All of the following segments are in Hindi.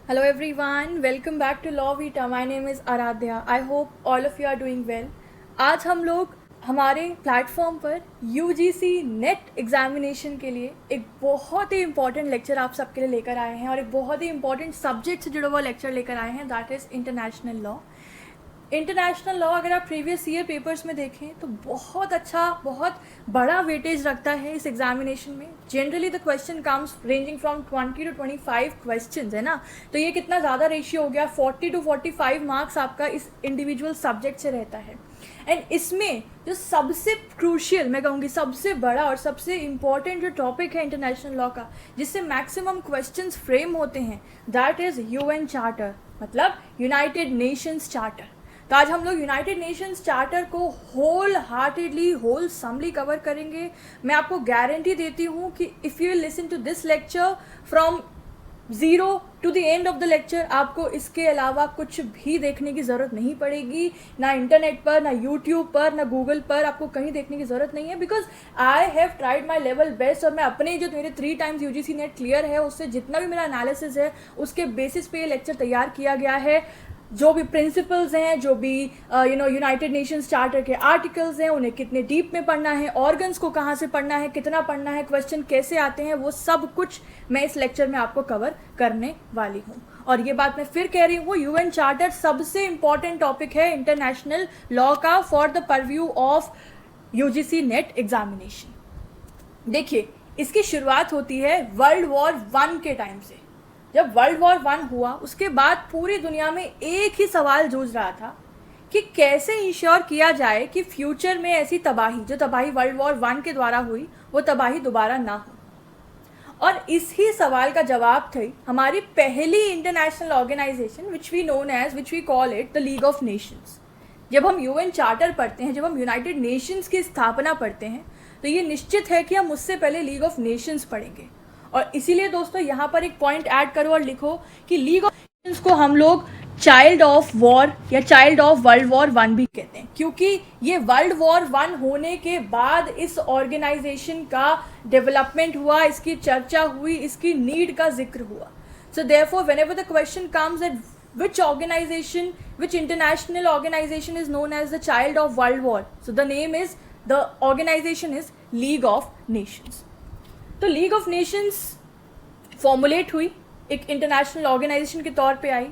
Hello everyone, welcome back to Law Vita. My name is Aradhya. I hope all of you are doing well. आज हम लोग हमारे प्लेटफॉर्म पर UGC नेट एग्जामिनेशन के लिए एक बहुत ही इंपॉर्टेंट लेक्चर आप सबके लिए लेकर आए हैं और एक बहुत ही इंपॉर्टेंट सब्जेक्ट से जुड़ा हुआ लेक्चर लेकर आए हैं, that is international law. International law अगर आप प्रीवियस ईयर पेपर्स में देखें तो बहुत अच्छा, बहुत बड़ा वेटेज रखता है इस एग्जामिनेशन में। Generally the question comes ranging from 20 to 25 questions, है ना। तो ये कितना ज़्यादा रेशियो हो गया, 40 to 45 मार्क्स आपका इस इंडिविजुअल सब्जेक्ट से रहता है। एंड इसमें जो सबसे क्रूशियल, मैं कहूँगी सबसे बड़ा और सबसे इम्पॉर्टेंट जो टॉपिक है इंटरनेशनल लॉ का, जिससे मैक्सिमम क्वेश्चंस फ्रेम होते हैं, दैट इज़ UN चार्टर, मतलब यूनाइटेड नेशंस चार्टर। तो आज हम लोग यूनाइटेड नेशंस चार्टर को wholeheartedly, wholesomely cover करेंगे। मैं आपको गारंटी देती हूँ कि if you listen to this lecture from zero to the end of the lecture, आपको इसके अलावा कुछ भी देखने की ज़रूरत नहीं पड़ेगी, ना इंटरनेट पर, ना यूट्यूब पर, ना गूगल पर, आपको कहीं देखने की ज़रूरत नहीं है। Because I have tried my level best, और मैं अपने जो मेरे 3 times UGC नेट क्लियर है उससे जितना भी मेरा एनालिसिस है उसके बेसिस पे ये लेक्चर तैयार किया गया है। जो भी प्रिंसिपल्स हैं, जो भी यूनाइटेड नेशंस चार्टर के आर्टिकल्स हैं, उन्हें कितने डीप में पढ़ना है, ऑर्गन्स को कहाँ से पढ़ना है, कितना पढ़ना है, क्वेश्चन कैसे आते हैं, वो सब कुछ मैं इस लेक्चर में आपको कवर करने वाली हूँ। और ये बात मैं फिर कह रही हूँ, UN चार्टर सबसे इंपॉर्टेंट टॉपिक है इंटरनेशनल लॉ का for the purview of UGC net examination. देखिए, इसकी शुरुआत होती है वर्ल्ड वॉर 1 के टाइम से। जब वर्ल्ड वॉर 1 हुआ उसके बाद पूरी दुनिया में एक ही सवाल जूझ रहा था कि कैसे इंश्योर किया जाए कि फ्यूचर में ऐसी तबाही, जो तबाही वर्ल्ड वॉर 1 के द्वारा हुई, वो तबाही दोबारा ना हो। और इस ही सवाल का जवाब थी हमारी पहली international organisation which we call it the League of Nations. जब हम UN चार्टर पढ़ते हैं, जब हम यूनाइटेड नेशंस की स्थापना पढ़ते हैं, तो ये निश्चित है कि हम उससे पहले लीग ऑफ नेशंस पढ़ेंगे। और इसीलिए दोस्तों यहाँ पर एक पॉइंट ऐड करो और लिखो कि लीग ऑफ नेशंस को हम लोग चाइल्ड ऑफ वॉर या चाइल्ड ऑफ वर्ल्ड वॉर 1 भी कहते हैं, क्योंकि ये वर्ल्ड वॉर 1 होने के बाद इस ऑर्गेनाइजेशन का डेवलपमेंट हुआ, इसकी चर्चा हुई, इसकी नीड का जिक्र हुआ। So therefore whenever the question comes at which international organization is known as the child of world war, so the organization is League of Nations। तो लीग ऑफ नेशंस फॉर्मुलेट हुई, एक इंटरनेशनल ऑर्गेनाइजेशन के तौर पे आई,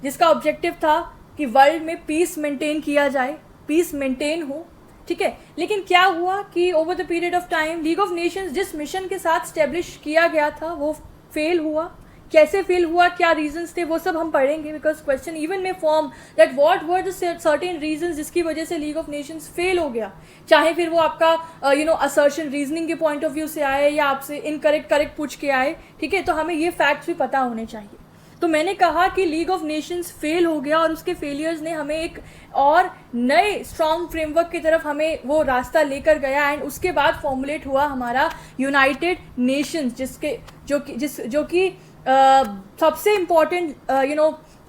जिसका ऑब्जेक्टिव था कि वर्ल्ड में पीस मेंटेन किया जाए, पीस मेंटेन हो, ठीक है। लेकिन क्या हुआ कि over the period of time league of Nations जिस मिशन के साथ स्टेब्लिश किया गया था वो फेल हुआ। कैसे फेल हुआ, क्या रीजंस थे, वो सब हम पढ़ेंगे, बिकॉज क्वेश्चन इवन में form that what were the certain reasons जिसकी वजह से लीग ऑफ नेशंस फेल हो गया, चाहे फिर वो आपका असर्शन रीजनिंग के पॉइंट ऑफ व्यू से आए या आपसे करेक्ट पूछ के आए, ठीक है। तो हमें ये फैक्ट्स भी पता होने चाहिए। तो मैंने कहा कि लीग ऑफ नेशंस फेल हो गया और उसके फेलियर्स ने हमें एक और नए स्ट्रॉन्ग फ्रेमवर्क की तरफ हमें वो रास्ता लेकर गया, एंड उसके बाद फॉर्मुलेट हुआ हमारा यूनाइटेड नेशंस, जो कि सबसे इम्पॉर्टेंट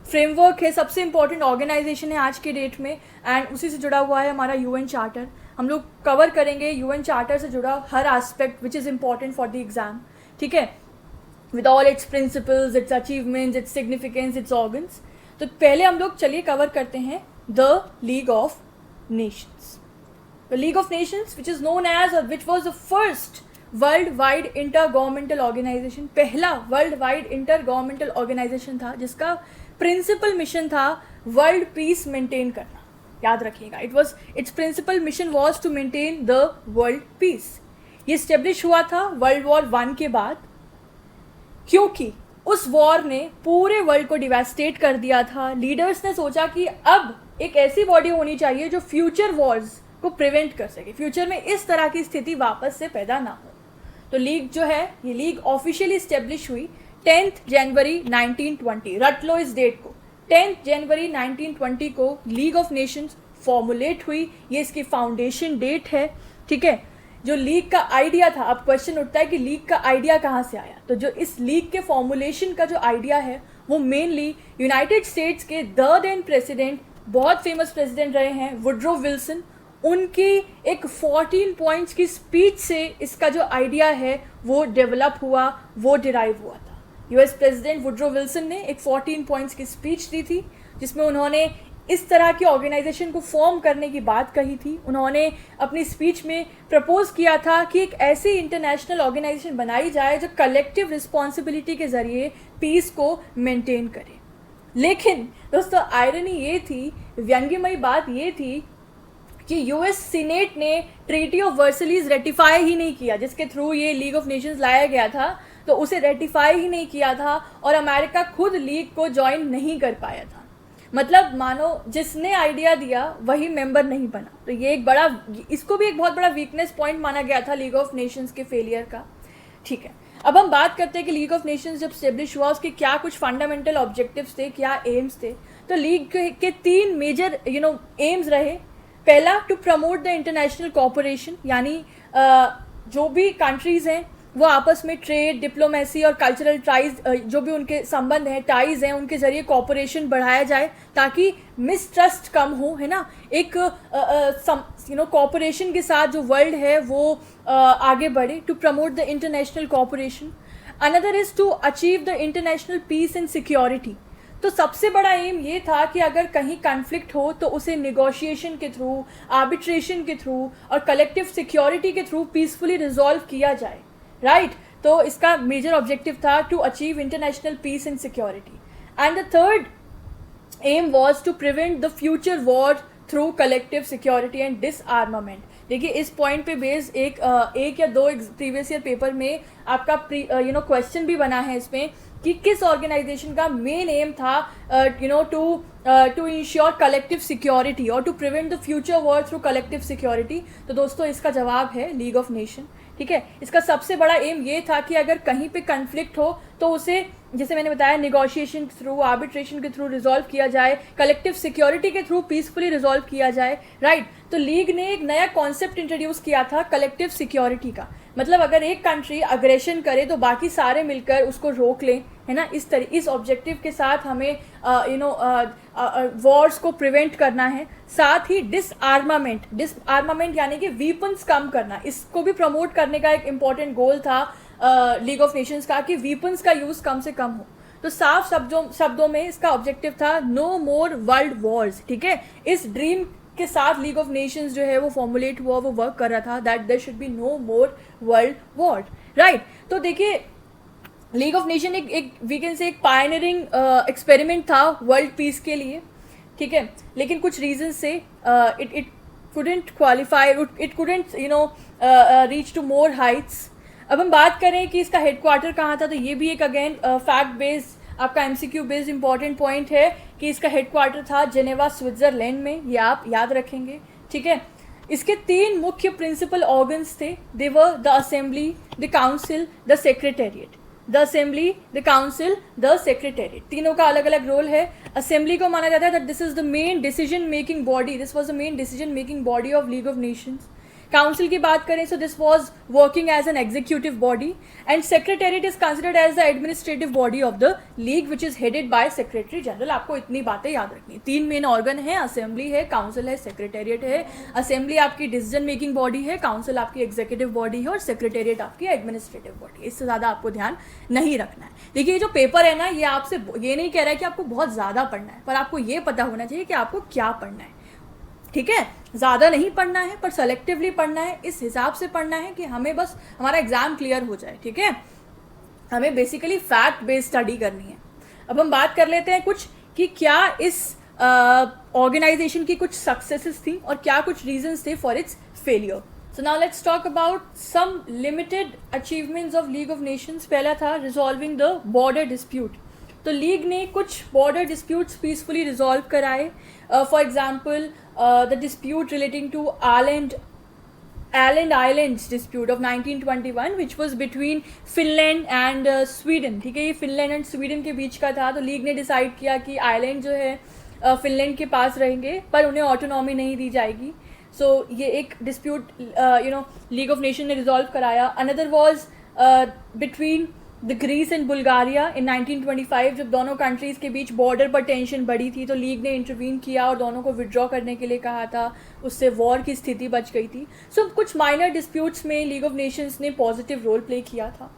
फ्रेमवर्क है, सबसे इम्पॉर्टेंट ऑर्गेनाइजेशन है आज के डेट में, एंड उसी से जुड़ा हुआ है हमारा UN चार्टर। हम लोग कवर करेंगे UN चार्टर से जुड़ा हर aspect which is important for the exam, ठीक है, with all its principles, its achievements, its significance, its organs. तो पहले हम लोग चलिए कवर करते हैं the League of Nations. The League of Nations which is known as, और which was the first world wide inter governmental organisation, पहला world wide inter governmental organisation था, जिसका प्रिंसिपल मिशन था वर्ल्ड पीस मेंटेन करना। याद रखिएगा, it's principal mission was to maintain the world peace. ये स्टेब्लिश हुआ था वर्ल्ड वॉर 1 के बाद, क्योंकि उस वॉर ने पूरे वर्ल्ड को डिवास्टेट कर दिया था। लीडर्स ने सोचा कि अब एक ऐसी बॉडी होनी चाहिए जो फ्यूचर वॉर्स को प्रिवेंट कर सके, फ्यूचर में इस तरह की स्थिति वापस से पैदा ना हो। तो लीग जो है, ये लीग ऑफिशियली स्टेब्लिश हुई 10 जनवरी 1920, रट लो इस डेट को, 10 जनवरी 1920 को लीग ऑफ नेशंस फॉर्मुलेट हुई। ये इसकी फाउंडेशन डेट है, ठीक है। जो लीग का आइडिया था, अब क्वेश्चन उठता है कि लीग का आइडिया कहाँ से आया, तो जो इस लीग के फॉर्मुलेशन का जो आइडिया है वो मेनली यूनाइटेड स्टेट्स के द देन प्रेसिडेंट, बहुत फेमस प्रेसिडेंट रहे हैं, वुडरो विल्सन, उनकी एक 14 पॉइंट्स की स्पीच से इसका जो आइडिया है वो डेवलप हुआ, वो डिराइव हुआ था। यूएस प्रेसिडेंट वुड्रो विल्सन ने एक 14 पॉइंट्स की स्पीच दी थी, जिसमें उन्होंने इस तरह की ऑर्गेनाइजेशन को फॉर्म करने की बात कही थी। उन्होंने अपनी स्पीच में प्रपोज किया था कि एक ऐसी इंटरनेशनल ऑर्गेनाइजेशन बनाई जाए जो कलेक्टिव रिस्पॉन्सिबिलिटी के ज़रिए पीस को मेंटेन करे। लेकिन दोस्तों आयरनी ये थी, व्यंग्यमयी बात ये थी कि यूएस सीनेट ने ट्रीटी ऑफ वर्सलीज रेटिफाई ही नहीं किया, जिसके थ्रू ये लीग ऑफ नेशंस लाया गया था, तो उसे रेटिफाई ही नहीं किया था और अमेरिका खुद लीग को ज्वाइन नहीं कर पाया था। मतलब मानो जिसने आइडिया दिया वही मेंबर नहीं बना। तो ये एक बड़ा, इसको भी एक बहुत बड़ा वीकनेस पॉइंट माना गया था लीग ऑफ नेशंस के फेलियर का। ठीक है, अब हम बात करते हैं कि लीग ऑफ नेशंस जब स्टेब्लिश हुआ उसके क्या कुछ फंडामेंटल ऑब्जेक्टिव्स थे, क्या एम्स थे। तो लीग के 3 मेजर एम्स रहे। पहला, to promote the international cooperation, यानी जो भी कंट्रीज़ हैं वो आपस में ट्रेड, डिप्लोमेसी और कल्चरल टाइज, जो भी उनके संबंध हैं, टाइज हैं, उनके ज़रिए कोऑपरेशन बढ़ाया जाए ताकि मिसट्रस्ट कम हो, है ना। एक कोऑपरेशन के साथ जो वर्ल्ड है वो आगे बढ़े। To promote the international cooperation. Another is to achieve the international peace and security. तो सबसे बड़ा एम ये था कि अगर कहीं कन्फ्लिक्ट हो तो उसे निगोशिएशन के थ्रू, आर्बिट्रेशन के थ्रू और कलेक्टिव सिक्योरिटी के थ्रू पीसफुली रिजॉल्व किया जाए, राइट। तो इसका मेजर ऑब्जेक्टिव था to achieve international peace and security. And the third aim was to prevent the future war through collective security and disarmament. देखिए इस पॉइंट पे बेस एक या 2 प्रीवियस ईयर पेपर में आपका क्वेश्चन भी बना है इसमें कि किस ऑर्गेनाइजेशन का मेन एम था टू इंश्योर कलेक्टिव सिक्योरिटी और to prevent the future war through collective security. तो दोस्तों इसका जवाब है लीग ऑफ नेशन। ठीक है, इसका सबसे बड़ा एम ये था कि अगर कहीं पे कन्फ्लिक्ट हो तो उसे, जैसे मैंने बताया, निगोशिएशन के थ्रू, आर्बिट्रेशन के थ्रू रिजॉल्व किया जाए, कलेक्टिव सिक्योरिटी के थ्रू पीसफुली रिजॉल्व किया जाए, राइट। तो लीग ने एक नया कॉन्सेप्ट इंट्रोड्यूस किया था कलेक्टिव सिक्योरिटी का। मतलब अगर एक कंट्री अग्रेशन करे तो बाकी सारे मिलकर उसको रोक लें, है ना। इस ऑब्जेक्टिव के साथ हमें वॉर्स को प्रिवेंट करना है। साथ ही डिसआर्मामेंट यानी कि वीपन्स कम करना, इसको भी प्रमोट करने का एक इम्पॉर्टेंट गोल था लीग ऑफ नेशंस का कि वीपन्स का यूज़ कम से कम हो। तो साफ शब्दों में इसका ऑब्जेक्टिव था नो मोर वर्ल्ड वॉर्स। ठीक है, इस ड्रीम के साथ लीग ऑफ नेशंस जो है वो फॉर्मुलेट हुआ, वो वर्क कर रहा था that there should be no more world war, right. तो देखिए लीग ऑफ नेशन एक वी कैन से एक पायनियरिंग एक्सपेरिमेंट था वर्ल्ड पीस के लिए। ठीक है, लेकिन कुछ रीजन से it couldn't qualify, it couldn't reach to more heights. अब हम बात करें कि इसका हेडक्वार्टर कहाँ था, तो ये भी एक अगेन फैक्ट बेस्ड आपका एमसीक्यू बेस्ड इंपॉर्टेंट पॉइंट है कि इसका हेडक्वार्टर था जेनेवा स्विट्जरलैंड में, ये आप याद रखेंगे। ठीक है, इसके 3 मुख्य प्रिंसिपल ऑर्गन्स थे। They were the assembly, the council, the secretariat. The assembly, the council, the secretariat, तीनों का अलग अलग रोल है। असेंबली को माना जाता है that this is the main decision making body, this was the main decision making body of league of nations. Council की बात करें so this was working as an executive body and secretariat is considered as the administrative body of the league which is headed by secretary general. आपको इतनी बातें याद रखनी। 3 मेन ऑर्गन है, असेंबली है, काउंसिल है, सेक्रेटेरिएट है। असेंबली आपकी डिसीजन मेकिंग बॉडी है, काउंसिल आपकी एग्जीक्यूटिव बॉडी है और सेक्रेटेरिएट आपकी एडमिनिस्ट्रेटिव बॉडी है। इससे ज़्यादा आपको ध्यान नहीं रखना है। देखिए ये जो पेपर है ना, ये आपसे ये नहीं कह रहा है कि आपको बहुत ज़्यादा पढ़ना है, पर आपको ये पता होना चाहिए कि आपको क्या पढ़ना है। ठीक है, ज़्यादा नहीं पढ़ना है पर सेलेक्टिवली पढ़ना है, इस हिसाब से पढ़ना है कि हमें बस हमारा एग्जाम क्लियर हो जाए। ठीक है, हमें बेसिकली फैक्ट बेस्ड स्टडी करनी है। अब हम बात कर लेते हैं कुछ कि क्या इस ऑर्गेनाइजेशन की कुछ सक्सेसेस थी और क्या कुछ रीजंस थे for its failure. So now let's talk about some limited achievements of league of nations. पहला था रिजॉल्विंग द बॉर्डर डिस्प्यूट। तो लीग ने कुछ बॉर्डर डिस्प्यूट्स पीसफुली रिजॉल्व कराए। For example the dispute relating to Islands dispute of 1921 which was between Finland and Sweden। ठीक है, ये फिनलैंड एंड स्वीडन के बीच का था। तो लीग ने डिसाइड किया कि आइलैंड जो है फिनलैंड के पास रहेंगे पर उन्हें ऑटोनॉमी नहीं दी जाएगी। सो ये एक डिस्प्यूट लीग ऑफ नेशन ने रिजॉल्व कराया। Another was between the Greece and Bulgaria in 1925, जब दोनों कंट्रीज़ के बीच बॉर्डर पर टेंशन बढ़ी थी तो लीग ने इंटरवीन किया और दोनों को विड्रॉ करने के लिए कहा था, उससे वॉर की स्थिति बच गई थी। सो कुछ माइनर डिस्प्यूट्स में लीग ऑफ नेशंस ने पॉजिटिव रोल प्ले किया था।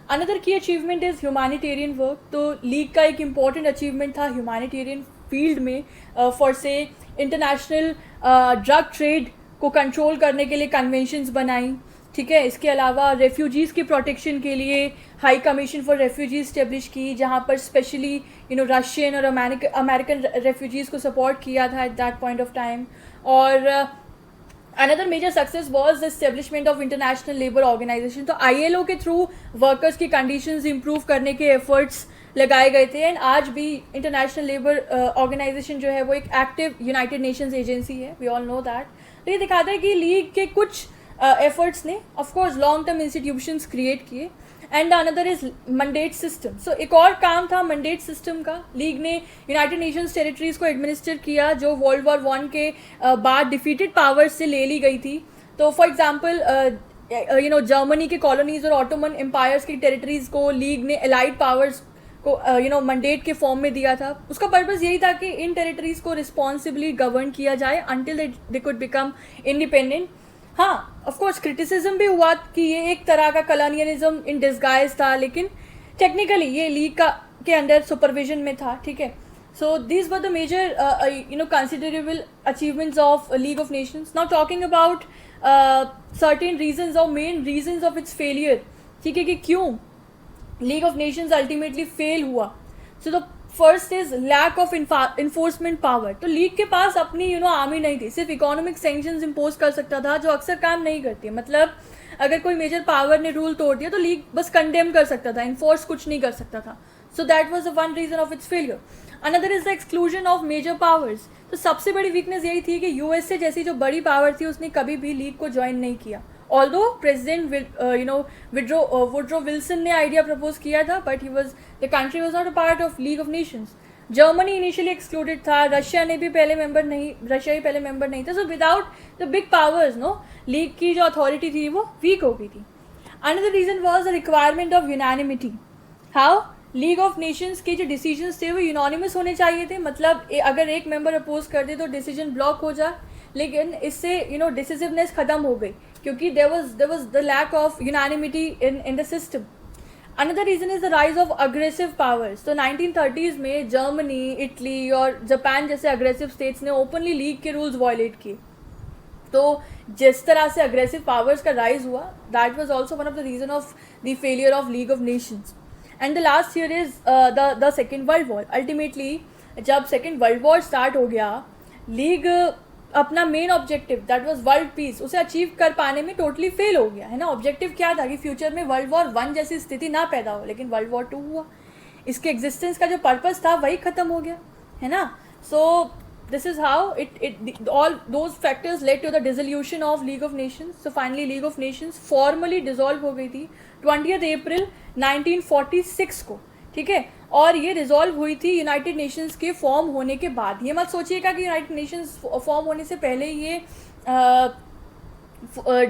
अनदर की अचीवमेंट इज़ ह्यूमैनिटेरियन वर्क. तो लीग का एक इम्पॉर्टेंट अचीवमेंट था ह्यूमैनिटेरियन फील्ड में, फॉर से इंटरनेशनल ड्रग ट्रेड को कंट्रोल करने के लिए कन्वेंशंस बनाई. ठीक है, इसके अलावा रेफ्यूजीज़ की प्रोटेक्शन के लिए high commission for refugees establish की, जहाँ पर स्पेशली रशियन और अमेरिकन रेफ्यूजीज़ को सपोर्ट किया था at that point of time. और another major success was the establishment of International labour Organisation. तो ILO के थ्रू वर्कर्स की कंडीशंस इंप्रूव करने के एफर्ट्स लगाए गए थे. एंड आज भी इंटरनेशनल लेबर ऑर्गेनाइजेशन जो है वो एक एक्टिव यूनाइटेड नेशंस एजेंसी है. We all know that. तो ये दिखाता है कि लीग के कुछ एफर्ट्स ने of course long term institutions create किए. And another is mandate system. So एक और काम था मंडेट सिस्टम का. लीग ने यूनाइटेड नेशंस टेरिटरीज को एडमिनिस्टर किया जो वर्ल्ड वॉर 1 के बाद डिफीटेड पावर्स से ले ली गई थी. तो फॉर एग्जांपल जर्मनी के कॉलोनीज और ऑटोमन एम्पायर्स की टेरिटरीज को लीग ने एलाइड पावर्स को मंडेट के फॉर्म में दिया था. उसका पर्पस यही था कि इन टेरिटरीज को रिस्पॉन्सिबली गवर्न किया जाए until they could become independent. हाँ, ऑफ कोर्स क्रिटिसिज्म भी हुआ कि ये एक तरह का कॉलोनियलिज्म इन डिस्गाइज था, लेकिन टेक्निकली ये लीग का के अंडर सुपरविजन में था. ठीक है, so these were the major considerable achievements of league of Nations. Now talking about certain reasons और main reasons of its failure. ठीक है, कि क्यों League of Nations ultimately fail हुआ. So the first is lack of enforcement power. तो लीग के पास अपनी आर्मी नहीं थी, सिर्फ इकोनॉमिक सैंक्शंस इम्पोज कर सकता था जो अक्सर काम नहीं करती है. मतलब अगर कोई मेजर पावर ने रूल तोड़ दिया तो लीग बस कंडेम कर सकता था, इन्फोर्स कुछ नहीं कर सकता था. So that was the one reason of its failure. Another is the exclusion of major powers. तो सबसे बड़ी वीकनेस यही थी कि USA जैसी जो बड़ी पावर थी उसने कभी भी लीग को ज्वाइन नहीं किया. ऑल्दो प्रेसिडेंट वुड्रो विल्सन ने आइडिया प्रपोज किया था, but the country was not a part of league of nations. Germany initially excluded था, रशिया ही पहले मेंबर नहीं था. So without the big powers league की जो अथॉरिटी थी वो वीक हो गई थी. Another reason was the requirement of unanimity. How league of nations के जो डिसीजंस थे वो यूनानिमस होने चाहिए थे. मतलब अगर एक मेंबर अपोज कर दे तो डिसीजन ब्लॉक हो जाए, लेकिन इससे डिसिसिवनेस खत्म हो गई क्योंकि there was the lack of unanimity in the system. Another reason is the rise of aggressive powers. तो 1930s में जर्मनी, इटली और जापान जैसे अग्रेसिव स्टेट्स ने ओपनली लीग के रूल्स वायलेट किए. तो जिस तरह से अग्रेसिव पावर्स का राइज हुआ, that was also one of the reason of the failure of league of nations. And the last year is the second world war. Ultimately जब सेकेंड वर्ल्ड वॉर स्टार्ट हो गया, लीग अपना main objective that was world peace उसे अचीव कर पाने में टोटली फेल हो गया है ना. ऑब्जेक्टिव क्या था कि फ्यूचर में वर्ल्ड वॉर 1 जैसी स्थिति ना पैदा हो, लेकिन वर्ल्ड वॉर 2 हुआ. इसके एग्जिस्टेंस का जो पर्पस था वही खत्म हो गया है ना. So this is how it all those factors led to the dissolution of league of nations. So finally league of nations formally dissolve हो गई थी 20 अप्रैल 1946 को. ठीक है, और ये रिजॉल्व हुई थी यूनाइटेड नेशंस के फॉर्म होने के बाद. ये मत सोचिएगा कि यूनाइटेड नेशंस फॉर्म होने से पहले ये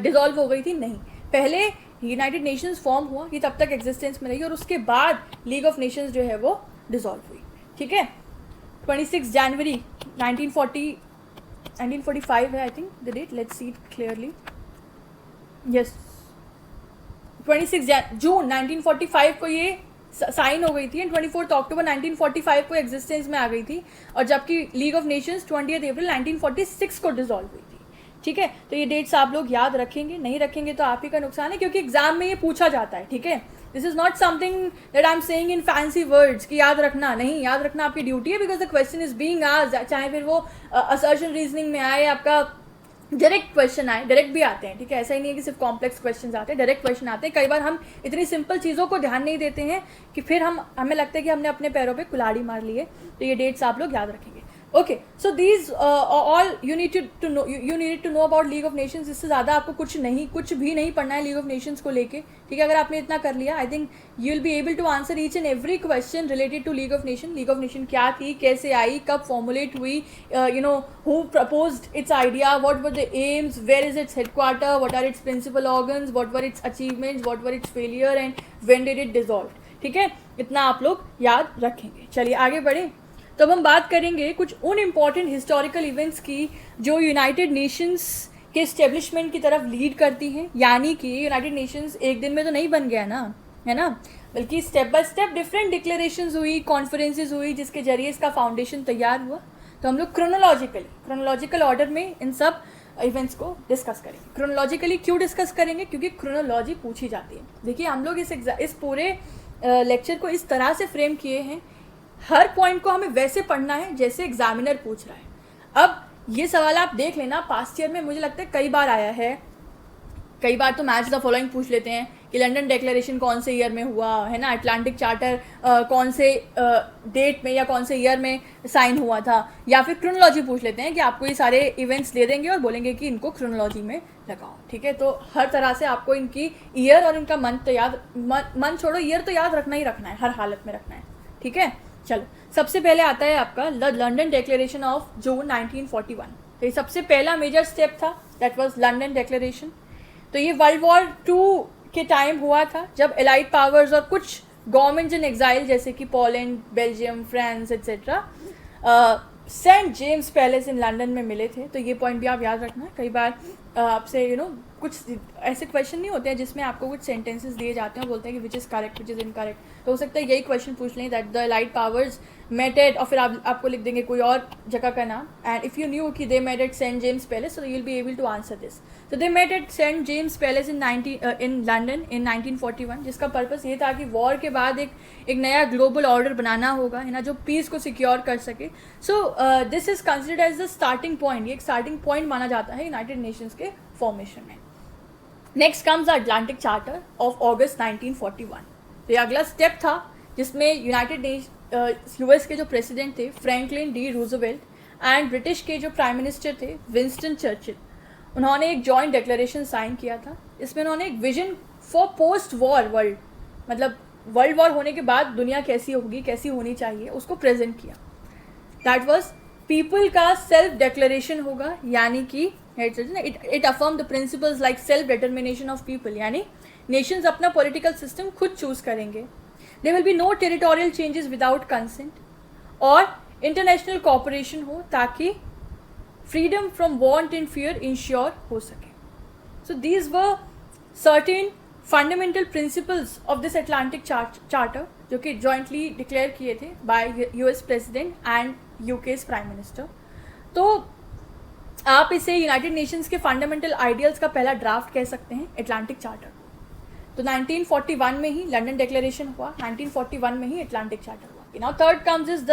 डिसॉल्व हो गई थी. नहीं, पहले यूनाइटेड नेशंस फॉर्म हुआ, ये तब तक एग्जिस्टेंस में रही, और उसके बाद लीग ऑफ नेशंस जो है वो डिसॉल्व हुई. ठीक है, 26 जनवरी 1945 है I think the date. Let's see it clearly. Yes, 26 जून 1945 को ये साइन हो गई थी एंड 24 अक्टूबर 1945 को एग्जिस्टेंस में आ गई थी. और जबकि लीग ऑफ नेशंस 20 अप्रैल 1946 को डिसॉल्व हुई थी. ठीक है, तो ये डेट्स आप लोग याद रखेंगे, नहीं रखेंगे तो आप ही का नुकसान है, क्योंकि एग्जाम में ये पूछा जाता है. ठीक है, this is not something that I am saying in fancy words कि याद रखना. नहीं, याद रखना आपकी ड्यूटी है, because the question is being asked, चाहे फिर वो असर्शन रीजनिंग में आए, आपका डायरेक्ट क्वेश्चन आए. डायरेक्ट भी आते हैं. ठीक है, ऐसा ही नहीं है कि सिर्फ कॉम्प्लेक्स क्वेश्चन आते हैं, डायरेक्ट क्वेश्चन आते हैं. कई बार हम इतनी सिंपल चीज़ों को ध्यान नहीं देते हैं कि फिर हमें लगता है कि हमने अपने पैरों पे कुल्हाड़ी मार ली है. तो ये डेट्स आप लोग याद रखेंगे. Okay, so these all you need to know about league of nations. इससे ज़्यादा आपको कुछ भी नहीं पढ़ना है लीग ऑफ नेशंस को लेके. ठीक है, अगर आपने इतना कर लिया, I think you will be able to answer each and every question related to league of nation. League of nation क्या थी, कैसे आई, कब फॉर्मुलेट हुई, who proposed its idea, what were the aims, where is its headquarter, what are its principal organs, what were its achievements, what were its failure and when did it dissolve. ठीक है, इतना आप लोग याद रखेंगे. चलिए आगे बढ़े. तो अब हम बात करेंगे कुछ उन इम्पॉर्टेंट हिस्टोरिकल इवेंट्स की जो यूनाइटेड नेशंस के इस्टेब्लिशमेंट की तरफ लीड करती हैं. यानी कि यूनाइटेड नेशंस एक दिन में तो नहीं बन गया ना. है ना, बल्कि step by step different declarations हुई, कॉन्फ्रेंसेस हुई, जिसके जरिए इसका फाउंडेशन तैयार हुआ। तो हम लोग क्रोनोलॉजिकल ऑर्डर में इन सब इवेंट्स को डिस्कस करेंगे। क्रोनोलॉजिकली क्यों डिस्कस करेंगे? क्योंकि क्रोनोलॉजी पूछी जाती है। देखिए हम लोग इस पूरे लेक्चर को इस तरह से फ्रेम किए हैं, हर पॉइंट को हमें वैसे पढ़ना है जैसे एग्जामिनर पूछ रहा है। अब ये सवाल आप देख लेना, पास्ट ईयर में मुझे लगता है कई बार आया है। कई बार तो मैच द फॉलोइंग पूछ लेते हैं कि लंदन डिक्लेरेशन कौन से ईयर में हुआ, है ना, अटलांटिक चार्टर कौन से डेट में या कौन से ईयर में साइन हुआ था, या फिर क्रोनोलॉजी पूछ लेते हैं कि आपको ये सारे इवेंट्स दे देंगे और बोलेंगे कि इनको क्रोनोलॉजी में लगाओ। ठीक है, तो हर तरह से आपको इनकी ईयर और इनका मंथ तो याद, मंथ छोड़ो, ईयर तो याद रखना ही रखना है, हर हालत में रखना है। ठीक है, चलो सबसे पहले आता है आपका लंदन डिक्लेरेशन ऑफ जून 1941। तो ये सबसे पहला मेजर स्टेप था, दैट वाज लंदन डिक्लेरेशन। तो ये वर्ल्ड वॉर 2 के टाइम हुआ था, जब एलाइड पावर्स और कुछ गवर्नमेंट्स इन एग्जाइल जैसे कि Poland, Belgium, France etcetera saint James palace in London में मिले थे। तो ये पॉइंट भी आप याद रखना। कई बार आपसे कुछ ऐसे क्वेश्चन नहीं होते हैं जिसमें आपको कुछ सेंटेंसेस दिए जाते हैं और बोलते हैं कि which is correct which is incorrect, तो हो सकता है यही क्वेश्चन पूछ लें that the allied powers met at, और फिर आपको लिख देंगे कोई और जगह का नाम, एंड इफ़ यू न्यू कि they met at Saint James Palace, so you will be able to answer this. तो they met at Saint James palace in London in 1941, जिसका पर्पस ये था कि वॉर के बाद एक नया ग्लोबल ऑर्डर बनाना होगा, है ना, जो पीस को सिक्योर कर सके। So this is considered as the starting point, ये एक स्टार्टिंग पॉइंट माना जाता है यूनाइटेड नेशंस के फॉर्मेशन में। Next comes the Atlantic charter of August 1941। तो ये अगला स्टेप था जिसमें यूएस के जो प्रेसिडेंट थे Franklin D Roosevelt and British के जो प्राइम मिनिस्टर थे विंस्टन चर्चिल, उन्होंने एक जॉइंट डिक्लेरेशन साइन किया था। इसमें उन्होंने एक vision for post war world, मतलब वर्ल्ड वॉर होने के बाद दुनिया कैसी होगी, कैसी होनी चाहिए, उसको प्रेजेंट किया। दैट वाज पीपल का सेल्फ डिक्लेरेशन होगा, यानी कि it affirm the principles like self determination of people, यानी नेशंस अपना पॉलिटिकल सिस्टम खुद चूज करेंगे। There will be no territorial changes without consent, और इंटरनेशनल कॉपरेशन हो ताकि freedom from want and fear ensure हो सके। So these were certain fundamental principles of this Atlantic charter, जो कि जॉइंटली डिक्लेयर किए थे by US president and UK's prime minister. तो आप इसे यूनाइटेड नेशंस के फंडामेंटल आइडियल्स का पहला ड्राफ्ट कह सकते हैं, अटलांटिक चार्टर। तो 1941 में ही लंदन डिक्लेरेशन हुआ, 1941 में ही अटलांटिक चार्टर हुआ। Now third comes is the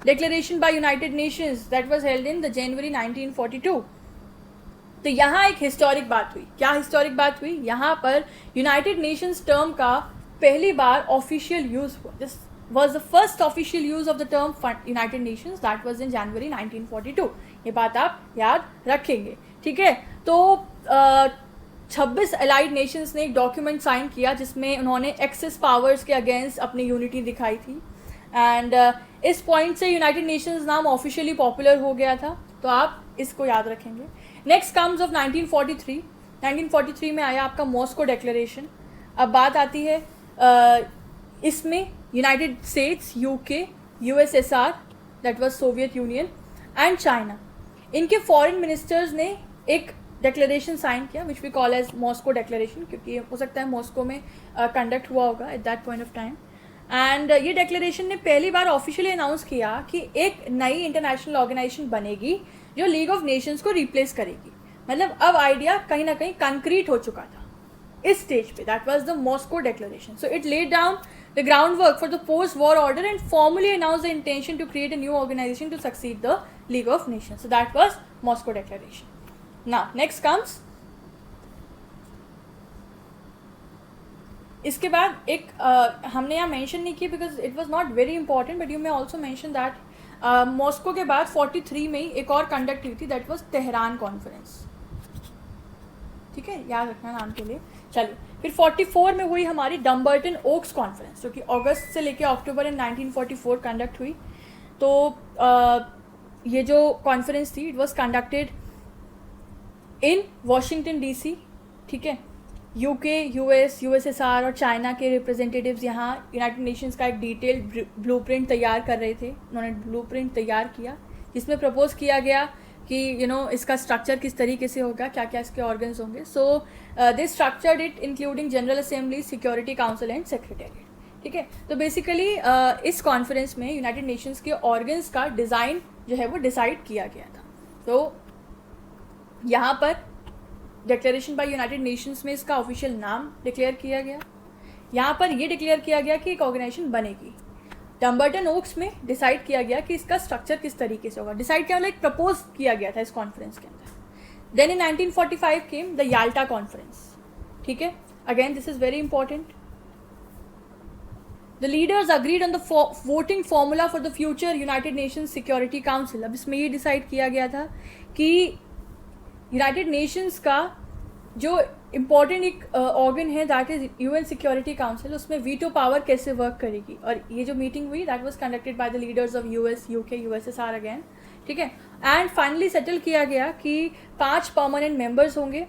declaration by united Nations that was held in the January 1942। तो यहाँ एक हिस्टोरिक बात हुई। क्या हिस्टोरिक बात हुई? यहाँ पर यूनाइटेड नेशंस टर्म का पहली बार ऑफिशियल यूज हुआ। This was the first official use of the term United Nations, that was in January 1942। ये बात आप याद रखेंगे, ठीक है। तो 26 एलाइड नेशंस ने एक डॉक्यूमेंट साइन किया जिसमें उन्होंने एक्सेस पावर्स के अगेंस्ट अपनी यूनिटी दिखाई थी, एंड इस पॉइंट से यूनाइटेड नेशंस नाम ऑफिशियली पॉपुलर हो गया था। तो आप इसको याद रखेंगे। नेक्स्ट कम्स ऑफ 1943 में आया आपका मॉस्को डिक्लेरेशन। अब बात आती है इसमें United States, UK, USSR that was Soviet Union and China, इनके फॉरेन मिनिस्टर्स ने एक डिक्लेरेशन साइन किया which we call as Moscow declaration, क्योंकि हो सकता है मॉस्को में कंडक्ट हुआ होगा at that point of time. And ये डिक्लेरेशन ने पहली बार ऑफिशियली अनाउंस किया कि एक नई इंटरनेशनल ऑर्गेनाइजेशन बनेगी जो लीग ऑफ नेशंस को रिप्लेस करेगी। मतलब अब आइडिया कहीं ना कहीं कंक्रीट हो चुका था इस स्टेज पे। That was the Moscow declaration. So it laid down the groundwork for the post-war order and formally announced the intention to create a new organization to succeed the League of Nations. So that was Moscow Declaration. Now, next comes, इसके बाद एक हमने यहाँ मेंशन नहीं की because it was not very important, but you may also mention that Moscow के बाद 43 में ही एक और कंडक्ट हुई थी, दैट वाज तेहरान कॉन्फ्रेंस। ठीक है, याद रखना नाम के लिए। चलिए, फिर 44 में हुई हमारी डम्बर्टन ओक्स कॉन्फ्रेंस, जो कि अगस्त से लेकर अक्टूबर इन 1944 कंडक्ट हुई। तो ये जो कॉन्फ्रेंस थी it was conducted in Washington DC. ठीक है, यूके, यूएस, यूएसएसआर और चाइना के रिप्रेजेंटेटिव्स यहाँ यूनाइटेड नेशंस का एक डिटेल्ड ब्लूप्रिंट तैयार कर रहे थे। उन्होंने ब्लूप्रिंट तैयार किया जिसमें प्रपोज किया गया कि इसका स्ट्रक्चर किस तरीके से होगा, क्या क्या इसके ऑर्गन्स होंगे. So they structured it including General Assembly, Security Council and Secretariat. ठीक है, तो बेसिकली इस कॉन्फ्रेंस में यूनाइटेड नेशंस के ऑर्गन्स का डिज़ाइन जो है वो डिसाइड किया गया था. तो यहाँ पर डिक्लेरेशन बाय यूनाइटेड नेशंस में इसका ऑफिशियल नाम डिक्लेयर किया गया. यहाँ पर ये डिक्लेयर किया गया कि एक ऑर्गेनाइजेशन बनेगी. डम्बर्टन ओक्स में डिसाइड किया गया कि इसका स्ट्रक्चर किस तरीके से होगा. डिसाइड किया मतलब प्रपोज किया गया था इस कॉन्फ्रेंस के अंदर. Then in 1945 came the Yalta conference. ठीक है, again this is very important. The leaders agreed on the voting formula for the future united nations security council. अब इसमें ये डिसाइड किया गया था कि यूनाइटेड नेशंस का जो इम्पॉर्टेंट एक ऑर्गन है that is UN security council, उसमें वीटो पावर कैसे वर्क करेगी. और ये जो मीटिंग हुई that was conducted by the leaders of US, UK, USSR again. ठीक है, एंड फाइनली सेटल किया गया कि 5 परमानेंट मेंबर्स होंगे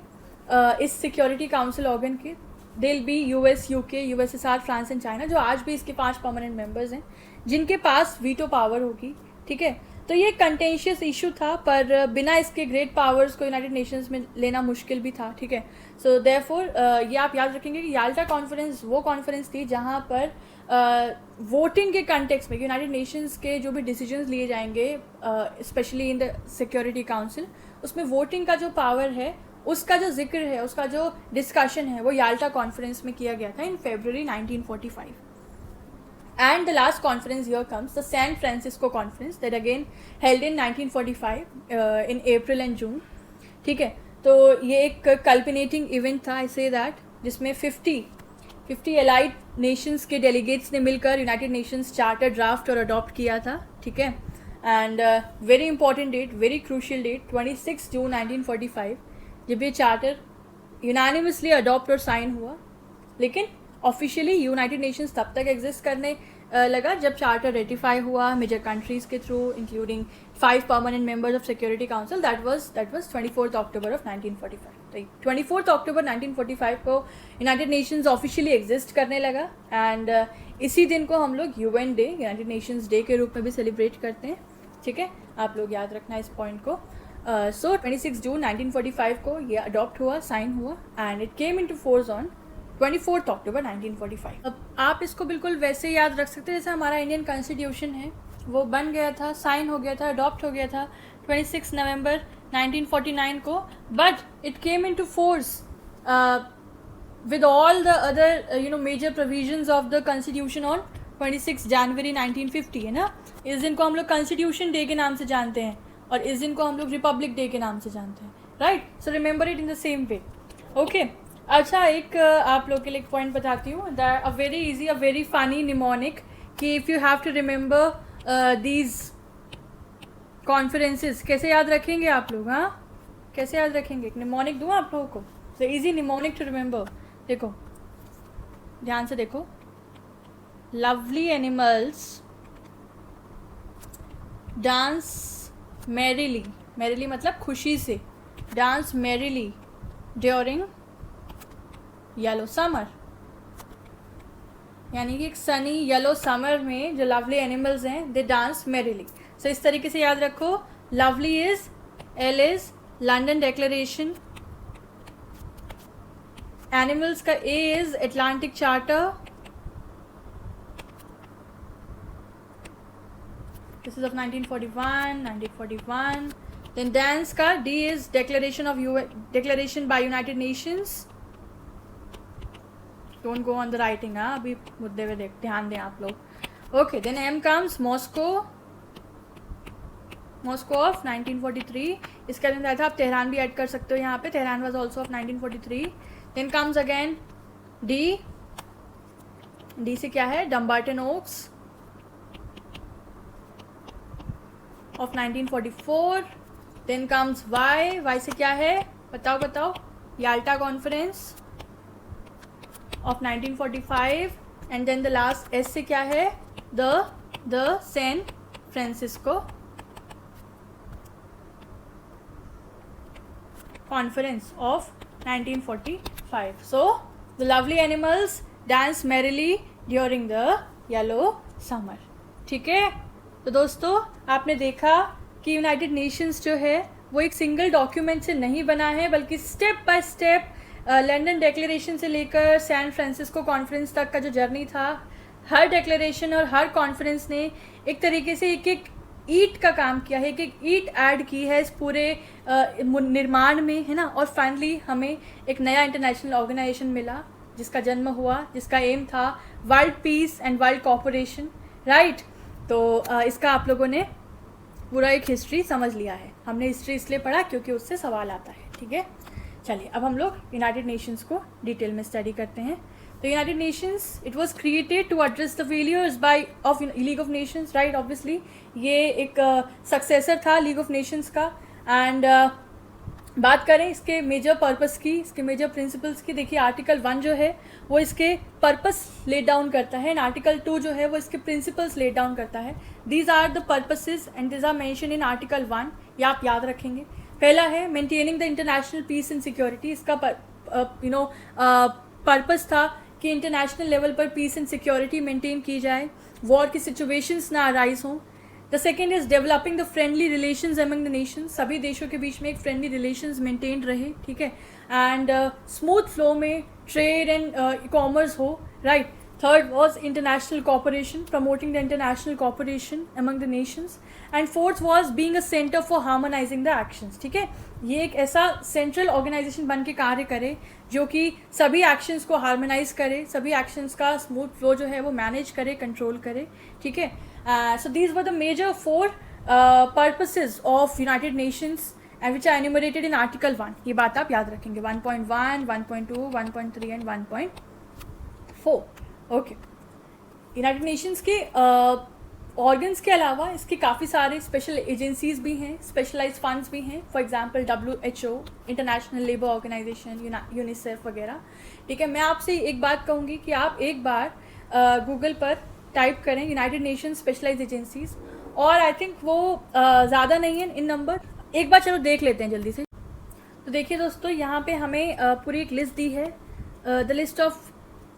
इस सिक्योरिटी काउंसिल ऑर्गन के. They will be US, UK, USSR, France and China, जो आज भी इसके 5 परमानेंट मेंबर्स हैं जिनके पास वीटो पावर होगी. ठीक है, तो ये कंटेंशियस इशू था, पर बिना इसके ग्रेट पावर्स को यूनाइटेड नेशंस में लेना मुश्किल भी था. ठीक है, सो देयरफॉर ये आप याद रखेंगे कि याल्टा कॉन्फ्रेंस वो कॉन्फ्रेंस थी जहाँ पर वोटिंग के कंटेक्स्ट में यूनाइटेड नेशंस के जो भी डिसीजंस लिए जाएंगे specially in the security council, उसमें वोटिंग का जो पावर है उसका जो जिक्र है, उसका जो डिस्कशन है वो याल्टा कॉन्फ्रेंस में किया गया था इन February 1945. And the last conference here comes the San Francisco Conference that again held in 1945 in April and June. ठीक है, तो ये एक कल्पिनेटिंग इवेंट था, आई से दैट, जिसमें 50 एलाइड नेशंस के डेलीगेट्स ने मिलकर यूनाइटेड नेशंस चार्टर ड्राफ्ट और अडॉप्ट किया था. ठीक है, and very important date, very crucial date, 26 जून 1945, जब ये चार्टर यूनानिमसली अडॉप्ट और साइन हुआ. लेकिन ऑफिशियली यूनाइटेड नेशंस तब तक एग्जिस्ट करने लगा जब चार्टर रेटिफाई हुआ मेजर कंट्रीज़ के through, including 5 permanent members of security council. That was 24 October of 1945. तो 24 अक्टूबर 1945 को यूनाइटेड नेशंस ऑफिशियली एग्जिस्ट करने लगा. एंड इसी दिन को हम लोग UN day, United Nations day के रूप में भी सेलिब्रेट करते हैं. ठीक है, आप लोग याद रखना इस पॉइंट को. सो 26 जून 1945 को ये अडॉप्ट हुआ, साइन हुआ, and it came into force on 24 अक्टूबर 1945. अब आप इसको बिल्कुल वैसे याद रख सकते हैं जैसे हमारा इंडियन कॉन्स्टिट्यूशन है, वो बन गया था, साइन हो गया था, अडॉप्ट हो गया था 26 नवंबर 1949 को, but it came into force with all the other major provisions of the constitution on 26 January 1950. है ना, इस दिन को हम लोग कॉन्स्टिट्यूशन डे के नाम से जानते हैं और इस दिन को हम लोग रिपब्लिक डे के नाम से जानते हैं. Right, so remember it in the same way. Okay, अच्छा, एक आप लोग के लिए एक पॉइंट बताती हूँ, that a very easy, a very funny mnemonic, कि if you have to remember these conferences, कैसे याद रखेंगे आप लोग? हाँ, कैसे याद रखेंगे? एक निमोनिक दूँ आप लोगों को, the easy mnemonic to remember. देखो, ध्यान से देखो. Lovely animals dance merrily, merrily मतलब खुशी से, dance merrily during yellow summer. यानी कि एक सनी येलो समर में जो लवली एनिमल्स हैं दे डांस मैरिली. सो इस तरीके से याद रखो. Lovely is L is London declaration, animals का A is Atlantic charter, this is of 1941. Then dance का D is declaration by united nations. Don't go on the writing, हाँ, अभी मुद्दे पे ध्यान दें आप लोग. Okay, then M comes Moscow of 1943. इसके अंदर था, आप तेहरान भी ऐड कर सकते हो यहाँ पे, Tehran was also of 1943. Then comes again D से क्या है? Dumbarton Oaks of 1944. Then comes Y से क्या है? बताओ. Yalta conference of 1945. And then the last S से क्या है? The San Francisco conference of 1945. So the lovely animals dance merrily during the yellow summer. ठीक है, तो दोस्तों आपने देखा कि यूनाइटेड नेशंस जो है वो एक सिंगल डॉक्यूमेंट से नहीं बना है, बल्कि step by step London declaration से लेकर सैन फ्रांसिस्को कॉन्फ्रेंस तक का जो जर्नी था, हर डिक्लेरेशन और हर कॉन्फ्रेंस ने एक तरीके से एक एक ईट का काम किया है, एक एक ईट ऐड की है इस पूरे निर्माण में, है ना। और फाइनली हमें एक नया इंटरनेशनल ऑर्गेनाइजेशन मिला जिसका जन्म हुआ, जिसका एम था world peace and world cooperation, right. तो इसका आप लोगों ने पूरा एक हिस्ट्री समझ लिया है। हमने हिस्ट्री इसलिए पढ़ा क्योंकि उससे सवाल आता है, ठीक है। चलिए अब हम लोग यूनाइटेड नेशंस को डिटेल में स्टडी करते हैं। तो United nations it was created to address the failures by of league of nations, right. Obviously ये एक सक्सेसर था लीग ऑफ नेशंस का। एंड बात करें इसके मेजर पर्पस की, इसके मेजर प्रिंसिपल्स की, देखिए आर्टिकल 1 जो है वो इसके पर्पस ले डाउन करता है, एंड आर्टिकल 2 जो है वो इसके प्रिंसिपल्स ले डाउन करता है। These are the purposes and these are mention in article 1, ये आप याद रखेंगे। पहला है maintaining the international peace and security. इसका पर्पस था कि इंटरनेशनल लेवल पर पीस एंड सिक्योरिटी मेंटेन की जाए, वॉर की सिचुएशंस ना अराइज हों। The second is developing the friendly relations among the nations, सभी देशों के बीच में एक फ्रेंडली रिलेशंस मेंटेन रहे, ठीक है। एंड स्मूथ फ्लो में ट्रेड एंड कॉमर्स हो, right. Third was international cooperation, promoting the international cooperation among the nations. And fourth was being a center for harmonizing the actions, ठीक है। ये एक ऐसा सेंट्रल ऑर्गेनाइजेशन बन के कार्य करे जो कि सभी एक्शंस को हार्मोनाइज करे, सभी एक्शंस का स्मूथ फ्लो जो है वो मैनेज करे, कंट्रोल करे, ठीक है। So these were the major 4 purposes of United nations and which are enumerated in article 1. ये बात आप याद रखेंगे, 1.1, 1.2, 1.3 and 1.4. ओके। यूनाइटेड नेशंस के ऑर्गन्स के अलावा इसके काफ़ी सारे स्पेशल एजेंसीज भी हैं, स्पेशलाइज फंड्स भी हैं। For example WHO, international labour organisation, UNICEF वगैरह, ठीक है। मैं आपसे एक बात कहूँगी कि आप एक बार गूगल पर टाइप करें यूनाइटेड नेशंस स्पेशलाइज एजेंसीज, और आई थिंक वो ज़्यादा नहीं है इन नंबर। एक बार चलो देख लेते हैं जल्दी से। तो देखिए दोस्तों, यहाँ पे हमें पूरी एक लिस्ट दी है, the list of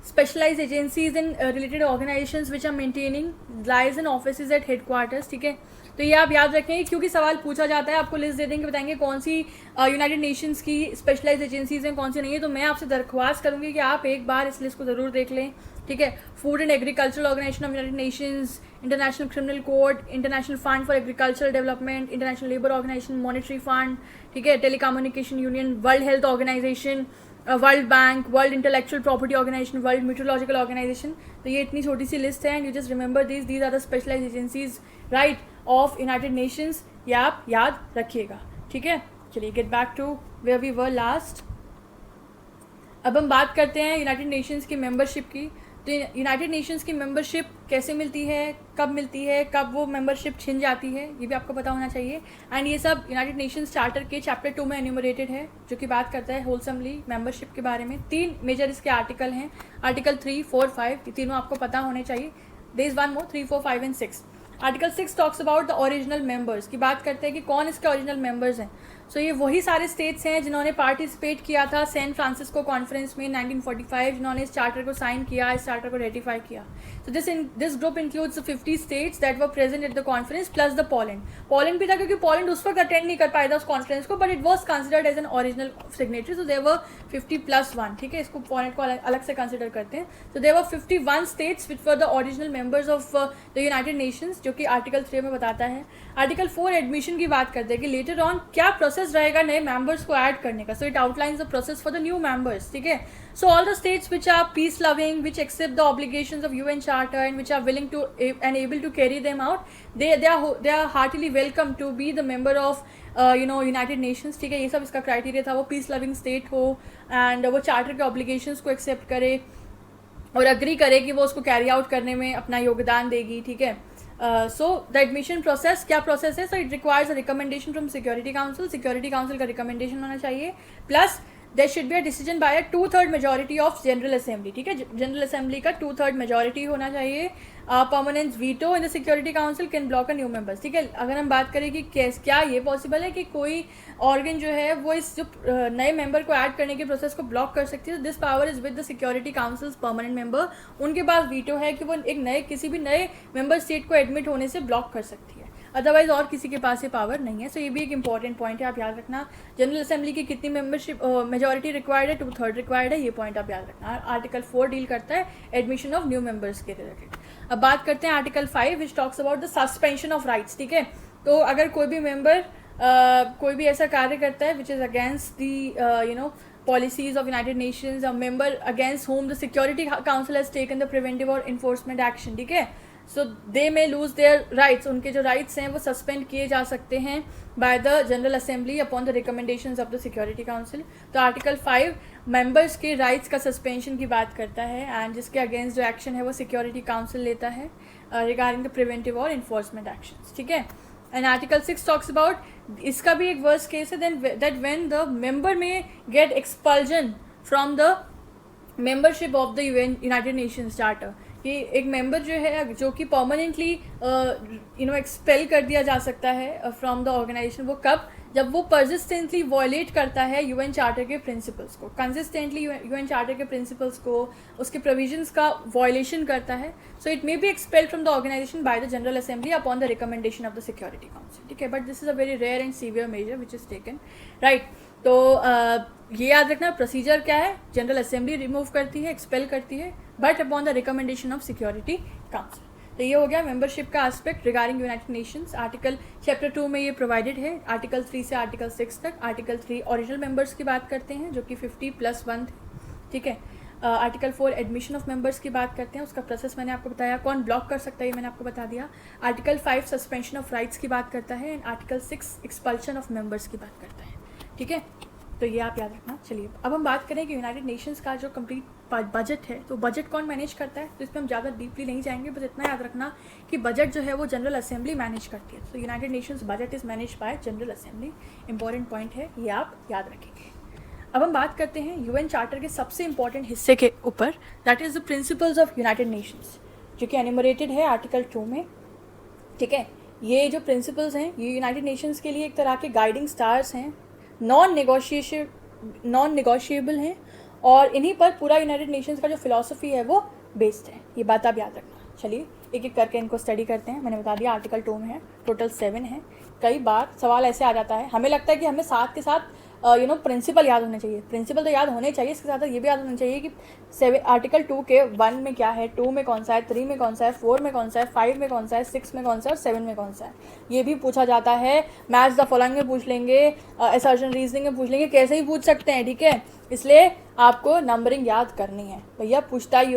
specialized agencies and related organizations which are maintaining lies and offices at headquarters, ठीक है। तो ये आप याद रखेंगे क्योंकि सवाल पूछा जाता है, आपको लिस्ट दे देंगे, बताएंगे कौन सी यूनाइटेड नेशंस की स्पेशलाइज एजेंसीज हैं, कौन सी नहीं है। तो मैं आपसे दरख्वास्त करूँगी कि आप एक बार इस लिस्ट को ज़रूर देख लें, ठीक है। Food and agricultural organisation of United nations, international criminal court, international fund for agricultural development, international labour organisation, monetary fund, ठीक है, telecommunication union, world health organisation, world bank, world intellectual property organisation, world meteorological organisation. तो ये इतनी छोटी सी लिस्ट है, and you just remember these are the specialise agencies, right, of United nations. ये आप याद रखिएगा, ठीक है। चलिए get back to where we were last. अब हम बात करते हैं यूनाइटेड नेशंस की मेंबरशिप की। तो यूनाइटेड नेशंस की मेंबरशिप कैसे मिलती है, कब मिलती है, कब वो मेंबरशिप छिन जाती है, ये भी आपको पता होना चाहिए। एंड ये सब यूनाइटेड नेशंस चार्टर के चैप्टर 2 में एन्यूमरेटेड है, जो कि बात करता है होलसमली मेंबरशिप के बारे में। 3 मेजर इसके आर्टिकल हैं, आर्टिकल 3, 4, 5, ये तीनों आपको पता होने चाहिए। There is one more, 3, 4, 5 and 6। Article 6 talks about the original members की बात करते हैं कि कौन इसके ओरिजिनल मेंबर्स हैं। सो ये वही सारे स्टेट्स हैं जिन्होंने पार्टिसिपेट किया था सैन फ्रांसिस्को कॉन्फ्रेंस में 1945, जिन्होंने इस चार्टर को साइन किया, इस चार्टर को रेटिफाई किया। So this group includes the 50 states that were present at the conference plus the Poland. Poland भी था क्योंकि पोलैंड उस वक्त अटेंड नहीं कर पाया था उस कॉन्फ्रेंस को, but it was considered as an original signatory. So there were 50+1, ठीक है, इसको पोलैंड को अलग से कंसिडर करते हैं। तो there were 51 states which were the original members of the United nations, जो कि आर्टिकल 3 में बताता है। आर्टिकल 4 एडमिशन की बात करते हैं कि लेटर ऑन क्या प्रोसेस रहेगा नए मेंबर्स को ऐड करने का। So it outlines the process for the new members, ठीक है। So all the states which are peace loving, which accept the obligations of UN charter and which are willing to and able to carry them out, they are heartily welcome to be the member of united nations, ठीक है। ये सब इसका क्राइटेरिया था, वो पीस लविंग स्टेट हो एंड वो चार्टर के ऑब्लिगेशंस को एक्सेप्ट करे और अग्री करे कि वो उसको कैरी आउट करने में अपना योगदान देगी, ठीक है। सो द एडमिशन प्रोसेस क्या प्रोसेस है? So it requires a recommendation from security council, security council का रिकमेंडेशन होना चाहिए, plus there should be a decision by a 2/3 majority of general assembly, ठीक है। जनरल असेंबली का 2/3 मेजॉरिटी होना चाहिए। Permanent veto in the security council can block a new members, ठीक है। अगर हम बात करें कि क्या ये पॉसिबल है कि कोई ऑर्गन जो है वो इस जो नए मेंबर को ऐड करने के प्रोसेस को ब्लॉक कर सकती है, this power is with the security councils permanent member. उनके पास वीटो है कि वो एक नए किसी भी नए मेंबर स्टेट को एडमिट होने से ब्लॉक कर सकती है। अदरवाइज और किसी के पास ये पावर नहीं है. सो ये भी एक इंपॉर्टेंट पॉइंट है, आप याद रखना. जनरल असेंबली की कितनी मेंबरशिप मेजोरिटी रिक्वायर्ड है, 2/3 रिक्वायर्ड है, ये पॉइंट आप याद रखना. आर्टिकल 4 डील करता है एडमिशन ऑफ न्यू मेंबर्स के रिलेटेड. अब बात करते हैं article 5 which talks about the suspension of rights. ठीक है, तो अगर कोई भी मेंबर कोई भी ऐसा कार्य करता है which is against the policies of United Nations, a member against whom the Security Council has taken the preventive or enforcement action, ठीक है, so they may lose their rights. उनके जो rights हैं वो suspend किए जा सकते हैं by the General Assembly upon the recommendations of the Security Council. तो Article 5 members के rights का suspension की बात करता है, and जिसके against जो action है वो Security Council लेता है regarding the preventive or enforcement actions. ठीक है, and Article 6 talks about, इसका भी एक वर्स्ट केस है, then that when the member may get expulsion from the membership of the United Nations Charter, कि एक मेंबर जो है जो कि परमानेंटली एक्सपेल कर दिया जा सकता है फ्रॉम द ऑर्गेनाइजेशन. वो कब? जब वो परसिस्टेंटली वॉयलेट करता है यूएन चार्टर के प्रिंसिपल्स को, कंसिस्टेंटली यूएन चार्टर के प्रिंसिपल्स को, उसके प्रोविजंस का वॉयलेशन करता है. So it may be expelled from the organisation by the general assembly upon the recommendation of the security council. ठीक है, but this is a very rare and severe measure which is taken, right. तो ये याद रखना प्रोसीजर क्या है. जनरल असेंबली रिमूव करती है, एक्सपेल करती है, but upon the recommendation of security council. तो ये हो गया मेंबरशिप का aspect regarding United Nations. Article chapter 2 में ये प्रोवाइडेड है. आर्टिकल 3 से आर्टिकल 6 तक. आर्टिकल 3 ओरिजिनल मेंबर्स की बात करते हैं जो कि 50+1 थे. ठीक है, आर्टिकल 4 एडमिशन ऑफ मेंबर्स की बात करते हैं, उसका प्रोसेस मैंने आपको बताया, कौन ब्लॉक कर सकता है ये मैंने आपको बता दिया. आर्टिकल 5 सस्पेंशन ऑफ राइट्स की बात करता है, and article 6 expulsion of members की बात करता है. ठीक है, तो ये आप याद रखना. चलिए अब हम बात करें कि यूनाइटेड नेशंस का जो कंप्लीट बजट है, तो बजट कौन मैनेज करता है. तो इसमें हम ज़्यादा डीपली नहीं जाएंगे, बस इतना याद रखना कि बजट जो है वो जनरल असेंबली मैनेज करती है. तो United Nations budget is manage by general assembly. Important point है, ये आप याद रखेंगे. अब हम बात करते हैं यूएन चार्टर के सबसे इंपॉर्टेंट हिस्से के ऊपर, that is the principles of United nations, जो कि एनिमरेटेड है आर्टिकल 2 में. ठीक है, ये जो प्रिंसिपल्स हैं ये यूनाइटेड नेशंस के लिए एक तरह के गाइडिंग स्टार्स हैं, नॉन नेगोशिएबल हैं, और इन्हीं पर पूरा यूनाइटेड नेशंस का जो फिलॉसफी है वो बेस्ड है. ये बात आप याद रखना. चलिए एक एक करके इनको स्टडी करते हैं. मैंने बता दिया आर्टिकल 2 में है, टोटल 7 है. कई बार सवाल ऐसे आ जाता है, हमें लगता है कि हमें साथ के साथ प्रिंसिपल याद होने चाहिए. प्रिंसिपल तो याद होने चाहिए, इसके साथ ये भी याद होना चाहिए कि आर्टिकल 2 के 1 में क्या है, 2 में कौन सा है, 3 में कौन सा है, 4 में कौन सा है, 5 में कौन सा है, 6 में कौन सा है और 7 में कौन सा है. ये भी पूछा जाता है. मैच द फॉलोइंग में पूछ लेंगे, असर्शन रीजनिंग में पूछ लेंगे, कैसे ही पूछ सकते हैं. ठीक है, इसलिए आपको नंबरिंग याद करनी है. भैया पूछता है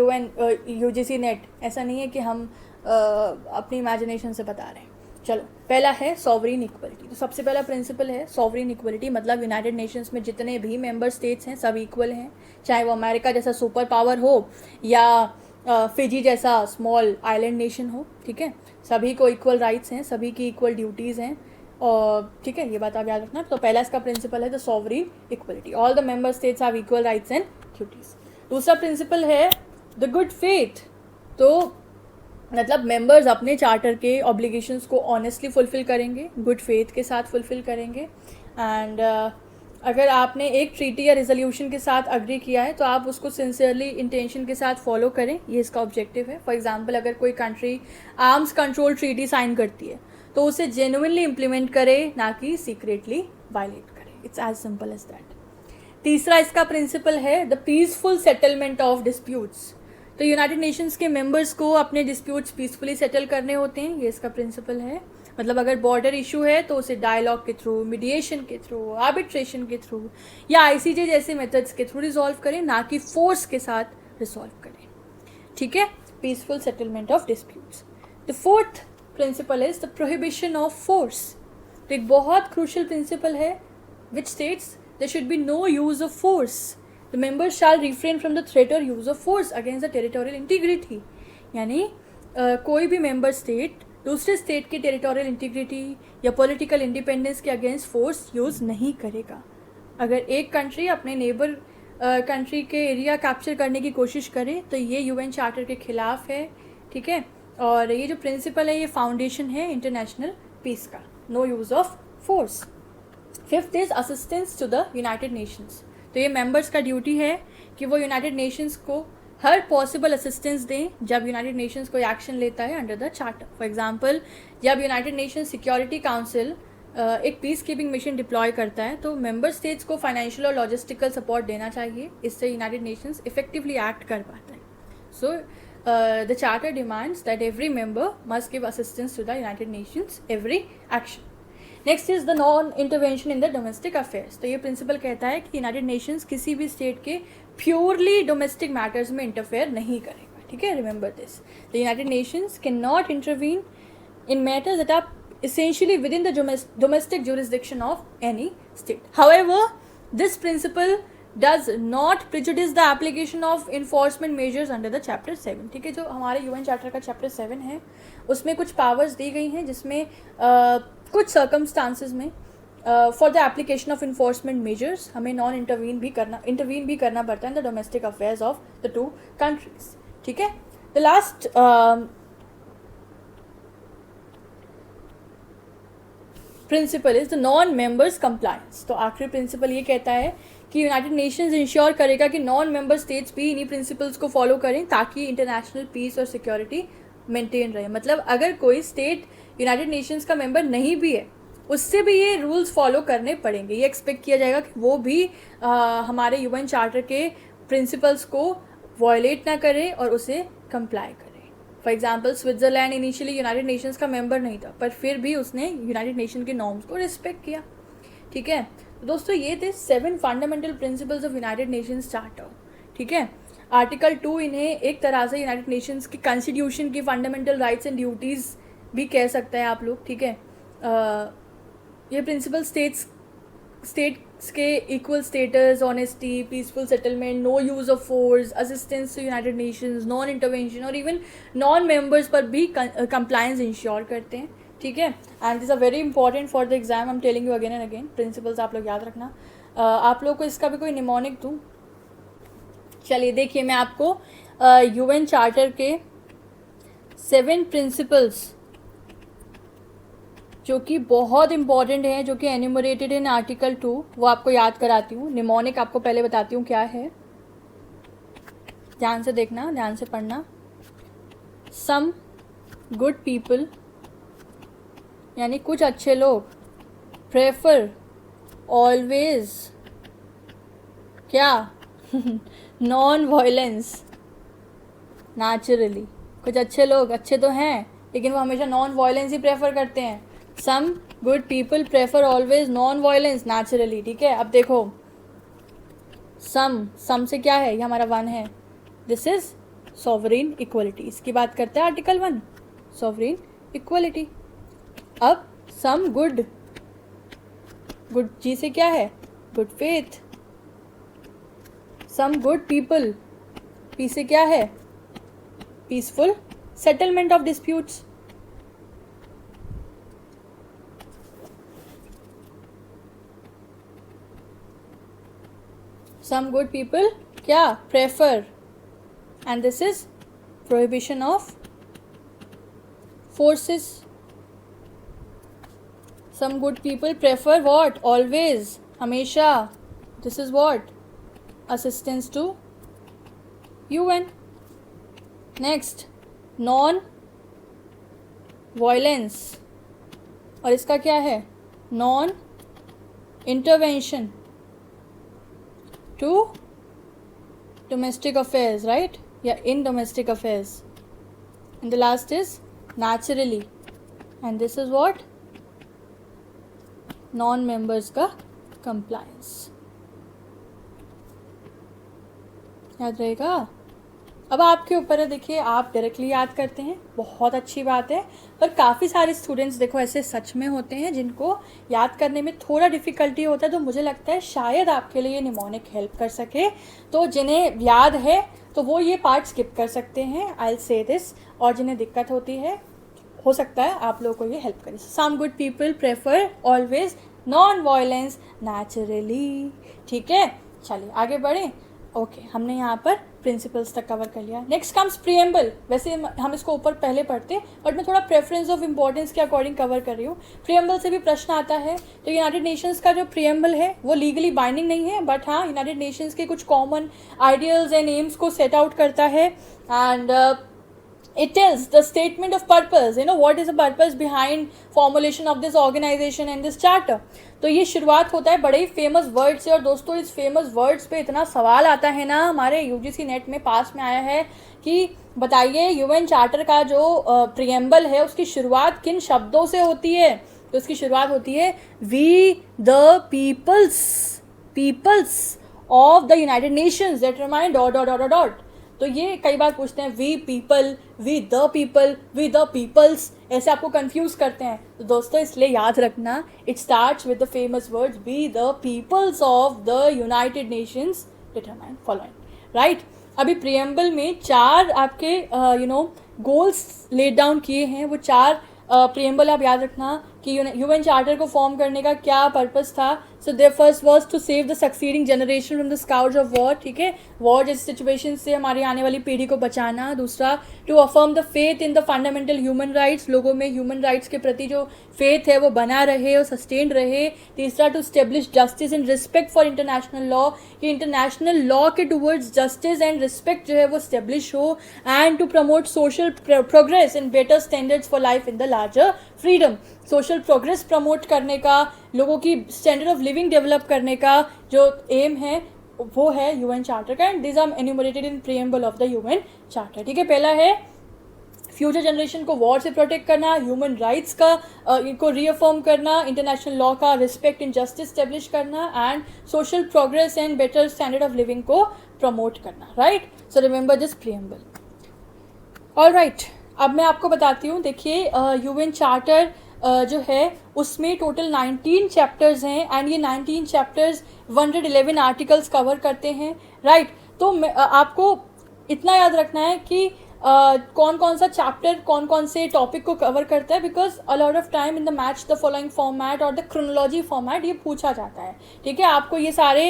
यूजीसी नेट, ऐसा नहीं है कि हम अपनी इमेजिनेशन से बता रहे हैं. चलो, पहला है सॉवरीन इक्वलिटी. तो सबसे पहला प्रिंसिपल है सॉवरीन इक्वलिटी, मतलब यूनाइटेड नेशंस में जितने भी मेंबर स्टेट्स हैं सब इक्वल हैं, चाहे वो अमेरिका जैसा सुपर पावर हो या फिजी जैसा स्मॉल आइलैंड नेशन हो. ठीक है, सभी को इक्वल राइट्स हैं, सभी की इक्वल ड्यूटीज़ हैं. और ठीक है, ये बात आप याद रखना. तो पहला इसका प्रिंसिपल है the sovereign equality, all the member states have equal rights and duties. दूसरा प्रिंसिपल है द गुड फेथ. तो मतलब मेंबर्स अपने चार्टर के ऑब्लिगेशंस को ऑनेस्टली फुलफ़िल करेंगे, गुड फेथ के साथ फुलफ़िल करेंगे. एंड अगर आपने एक ट्रीटी या रिजोल्यूशन के साथ अग्री किया है तो आप उसको सिंसियरली इंटेंशन के साथ फॉलो करें, ये इसका ऑब्जेक्टिव है. फॉर एग्जांपल, अगर कोई country arms control treaty sign करती है तो उसे जेन्युइनली इम्प्लीमेंट करे, ना कि सीक्रेटली वायलेट करे. It's as simple as that. तीसरा इसका प्रिंसिपल है the peaceful settlement of disputes. तो यूनाइटेड नेशंस के मेंबर्स को अपने डिस्प्यूट्स पीसफुली सेटल करने होते हैं, ये इसका प्रिंसिपल है. मतलब अगर बॉर्डर इशू है तो उसे डायलॉग के थ्रू, मीडिएशन के थ्रू, आर्बिट्रेशन के थ्रू या आईसीजे जैसे मेथड्स के थ्रू रिजॉल्व करें, ना कि फोर्स के साथ रिजॉल्व करें. ठीक है, peaceful settlement of disputes. The fourth principle is the prohibition of force. तो एक बहुत क्रूशियल प्रिंसिपल है which states there should be no use of force. The members shall refrain from the threat or use of force against the territorial integrity. यानी कोई भी मेंबर स्टेट दूसरे स्टेट की टेरिटोरियल इंटीग्रिटी या पॉलिटिकल इंडिपेंडेंस के अगेंस्ट फोर्स यूज़ नहीं करेगा. अगर एक कंट्री अपने नेबर कंट्री के एरिया कैप्चर करने की कोशिश करे तो ये यूएन चार्टर के खिलाफ है. ठीक है, और ये जो प्रिंसिपल है ये फाउंडेशन है इंटरनेशनल पीस का, no use of force. Fifth is assistance to the United Nations. तो ये मेंबर्स का ड्यूटी है कि वो यूनाइटेड नेशंस को हर पॉसिबल असिस्टेंस दें जब यूनाइटेड नेशंस कोई एक्शन लेता है under the charter. For example, जब यूनाइटेड नेशंस सिक्योरिटी काउंसिल एक पीस कीपिंग मिशन डिप्लॉय करता है तो मेंबर स्टेट्स को फाइनेंशियल और लॉजिस्टिकल सपोर्ट देना चाहिए, इससे यूनाइटेड नेशंस इफेक्टिवली एक्ट कर पाता है। So the charter demands that every member must give assistance to the United Nations every action. Next is the non intervention in the domestic affairs. तो ये प्रिंसिपल कहता है कि यूनाइटेड नेशंस किसी भी स्टेट के प्योरली डोमेस्टिक मैटर्स में इंटरफेयर नहीं करेगा, ठीक है। Remember this, the United Nations can not intervene in matters that are essentially within the domestic jurisdiction of any state. However, this principle does not prejudice the application of enforcement measures under the chapter 7, ठीक है। जो हमारे यूएन चार्टर का चैप्टर 7 है उसमें कुछ पावर्स दी गई हैं जिसमें कुछ सर्कमस्टांसिस में for the application of enforcement measures हमें नॉन इंटरवीन भी करना पड़ता है in the domestic affairs of the two countries, ठीक है। The last principle is the non members compliance. तो आखिरी प्रिंसिपल ये कहता है कि यूनाइटेड नेशंस इंश्योर करेगा कि नॉन मेंबर स्टेट्स भी इन्हीं प्रिंसिपल्स को फॉलो करें ताकि इंटरनेशनल पीस और सिक्योरिटी मेंटेन रहे। मतलब अगर कोई स्टेट यूनाइटेड नेशंस का मेंबर नहीं भी है उससे भी ये रूल्स फॉलो करने पड़ेंगे। ये एक्सपेक्ट किया जाएगा कि वो भी हमारे यूएन चार्टर के प्रिंसिपल्स को वायलेट ना करे और उसे कंप्लाई करे। For example, Switzerland initially United Nations का मेंबर नहीं था पर फिर भी उसने यूनाइटेड नेशन के नॉर्म्स को रिस्पेक्ट किया, ठीक है। तो दोस्तों ये थे 7 fundamental principles of United Nations charter, ठीक है। आर्टिकल 2 इन्हें एक तरह से यूनाइटेड नेशंस की कॉन्स्टिट्यूशन की फंडामेंटल राइट्स एंड ड्यूटीज़ भी कह सकते हैं आप लोग, ठीक है। ये प्रिंसिपल स्टेट्स के equal status, honesty, peaceful settlement, no use of force, assistance to United Nations, non intervention और इवन नॉन मेंबर्स पर भी कंप्लायंस इंश्योर करते हैं, ठीक है। And this are very important for the exam, I am telling you again and again. Principles आप लोग याद रखना। आप लोग को इसका भी कोई निमोनिक दूँ? चलिए देखिए, मैं आपको यूएन चार्टर के 7 प्रिंसिपल्स जो कि बहुत इंपॉर्टेंट है, जो कि एन्यूमरेटेड इन आर्टिकल 2, वो आपको याद कराती हूँ। निमोनिक आपको पहले बताती हूँ क्या है, ध्यान से देखना, ध्यान से पढ़ना। सम गुड पीपल यानी कुछ अच्छे लोग, प्रेफर ऑलवेज क्या नॉन वायलेंस नेचुरली। कुछ अच्छे लोग अच्छे तो हैं लेकिन वो हमेशा नॉन वायलेंस ही प्रेफर करते हैं। Some good people prefer always non violence naturally, ठीक है। अब देखो, सम से क्या है, ये हमारा 1 है। दिस इज सॉवरेन इक्वलिटी, इसकी बात करते हैं आर्टिकल 1, सॉवरेन इक्वलिटी। अब सम गुड जी से क्या है, good faith. Some good people, P से क्या है, peaceful settlement of disputes. Some good people क्या prefer, and this is prohibition of forces. Some good people prefer what, always, हमेशा, this is what, assistance to UN. Next, non violence, और इसका क्या है, non intervention to domestic affairs, right? Yeah, in domestic affairs. And the last is naturally, and this is what, non-members का compliance. याद रहेगा। अब आपके ऊपर है, देखिए आप डायरेक्टली याद करते हैं, बहुत अच्छी बात है, पर काफ़ी सारे स्टूडेंट्स देखो ऐसे सच में होते हैं जिनको याद करने में थोड़ा डिफ़िकल्टी होता है। तो मुझे लगता है शायद आपके लिए ये निमोनिक हेल्प कर सके। तो जिन्हें याद है तो वो ये पार्ट स्किप कर सकते हैं, आई विल से दिस, और जिन्हें दिक्कत होती है हो सकता है आप लोगों को ये हेल्प करे। Some good people prefer always non violence naturally, ठीक है। चलिए आगे बढ़ें। ओके हमने यहाँ पर प्रिंसिपल्स तक कवर कर लिया. Next comes preamble. वैसे हम इसको ऊपर पहले पढ़ते, बट मैं थोड़ा प्रेफरेंस ऑफ इंपॉर्टेंस के अकॉर्डिंग कवर कर रही हूँ. प्रीएम्बल से भी प्रश्न आता है. तो यूनाइटेड नेशंस का जो प्रीएम्बल है वो लीगली बाइंडिंग नहीं है, बट हाँ यूनाइटेड नेशंस के कुछ कॉमन आइडियल्स एंड एम्स को सेट आउट करता है. And it tells the statement of purpose, what is the purpose behind formulation of this organization and this charter. तो ये शुरुआत होता है बड़े ही फेमस वर्ड से. और दोस्तों इस फेमस वर्ड्स पे इतना सवाल आता है ना, हमारे यूजीसी नेट में पास में आया है कि बताइए यूएन चार्टर का जो प्रीएम्बल है उसकी शुरुआत किन शब्दों से होती है. तो उसकी शुरुआत होती है we the peoples of the United Nations determine dot dot dot dot. तो ये कई बार पूछते हैं we people, we the people, we the peoples, ऐसे आपको कंफ्यूज करते हैं. तो दोस्तों इसलिए याद रखना it starts with the famous words we the peoples of the United Nations determine following. Right. अभी प्रीएम्बल में 4 आपके गोल्स लेट डाउन किए हैं. वो 4 प्रीएम्बल आप याद रखना कि यूएन चार्टर को फॉर्म करने का क्या पर्पस था. So there first was to save the succeeding generation from the scourge of war. ठीक है, वॉर जैसी सिचुएशन से हमारी आने वाली पीढ़ी को बचाना. दूसरा to affirm the faith in the fundamental human rights, लोगों में ह्यूमन राइट्स के प्रति जो फेथ है वो बना रहे और सस्टेन्ड रहे. तीसरा to establish justice and respect for international law, कि इंटरनेशनल लॉ के टूवर्ड्स जस्टिस एंड रिस्पेक्ट जो है वो स्टेब्लिश हो. And to promote social progress and better standards for life in the larger freedom. Social progress promote करने का, लोगों की स्टैंडर्ड ऑफ लिविंग डेवलप करने का जो एम है वो है यूएन चार्टर का. And this are enumerated in preamble of the UN charter. ठीक है, पहला है फ्यूचर जनरेशन को वॉर से प्रोटेक्ट करना, ह्यूमन राइट्स का इनको रीअफर्म करना, इंटरनेशनल लॉ का रिस्पेक्ट एंड जस्टिस स्टेब्लिश करना, and social progress and better standard of living को प्रमोट करना. Right. So remember this preamble. Alright, अब मैं आपको बताती हूँ. देखिए यूएन चार्टर जो है उसमें टोटल 19 चैप्टर्स हैं. एंड ये 19 चैप्टर्स 111 आर्टिकल्स कवर करते हैं. राइट. तो आपको इतना याद रखना है कि कौन कौन सा चैप्टर कौन कौन से टॉपिक को कवर करता है, because a lot of time in the match the following format और द क्रोनोलॉजी फॉर्मेट ये पूछा जाता है. ठीक है, आपको ये सारे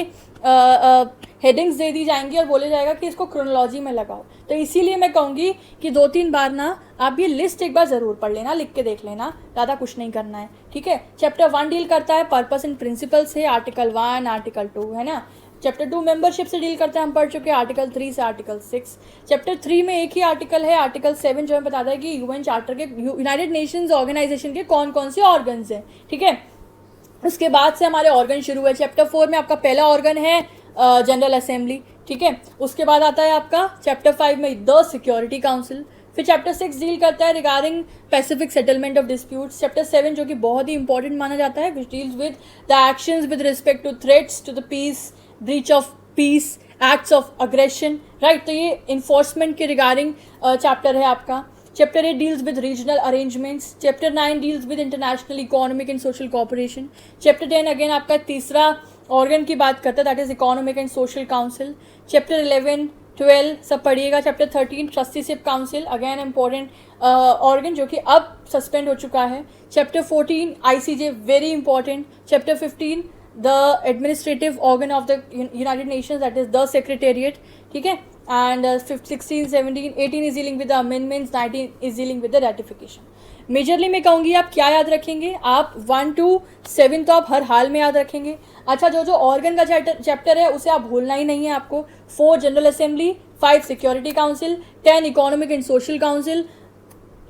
हेडिंग्स दे दी जाएंगी और बोले जाएगा कि इसको क्रोनोलॉजी में लगाओ. तो इसीलिए मैं कहूँगी कि 2-3 बार ना आप ये लिस्ट एक बार ज़रूर पढ़ लेना, लिख के देख लेना, ज़्यादा कुछ नहीं करना है. ठीक है. चैप्टर 1 डील करता है पर्पस एंड प्रिंसिपल से, आर्टिकल 1, आर्टिकल 2 है ना. चैप्टर 2 मेंबरशिप से डील करता है, हम पढ़ चुके हैं आर्टिकल 3 से आर्टिकल 6. चैप्टर 3 में एक ही आर्टिकल है, आर्टिकल 7, जो हमें बताता है कि यूएन चार्टर के यूनाइटेड नेशंस ऑर्गेनाइजेशन के कौन कौन से ऑर्गन्स हैं. ठीक है. उसके बाद से हमारे ऑर्गन शुरू है. चैप्टर 4 में आपका पहला ऑर्गन है जनरल असेंबली. ठीक है. उसके बाद आता है आपका चैप्टर 5 में द सिक्योरिटी काउंसिल. फिर चैप्टर 6 डील करता है regarding pacific settlement of disputes. Chapter 7 जो कि बहुत ही इंपॉर्टेंट माना जाता है, which deals with the actions with respect to threats to the peace, breach of peace, acts of aggression. Right. तो ये इन्फोर्समेंट के रिगार्डिंग चैप्टर है आपका. Chapter 8 deals with regional arrangements. Chapter 9 deals with international economic and social cooperation. Chapter 10 again आपका तीसरा ऑर्गन की बात करता है, that is economic and social council. Chapter 11, 12 सब पढ़िएगा. Chapter 13 trusteeship council, again important organ जो कि अब सस्पेंड हो चुका है. Chapter 14 ICJ, very important. Chapter 15 the administrative organ of the United Nations, that is the secretariat. ठीक है. And 16, 17, 18 is dealing with the amendments, 19 is dealing with the ratification. Majorly मैं कहूँगी आप क्या याद रखेंगे, आप 1 to 7 तो आप हर हाल में याद रखेंगे. अच्छा, जो ऑर्गन का चैप्टर है उसे आप भूलना ही नहीं है आपको. 4 general assembly, 5 security council, 10 economic and social council,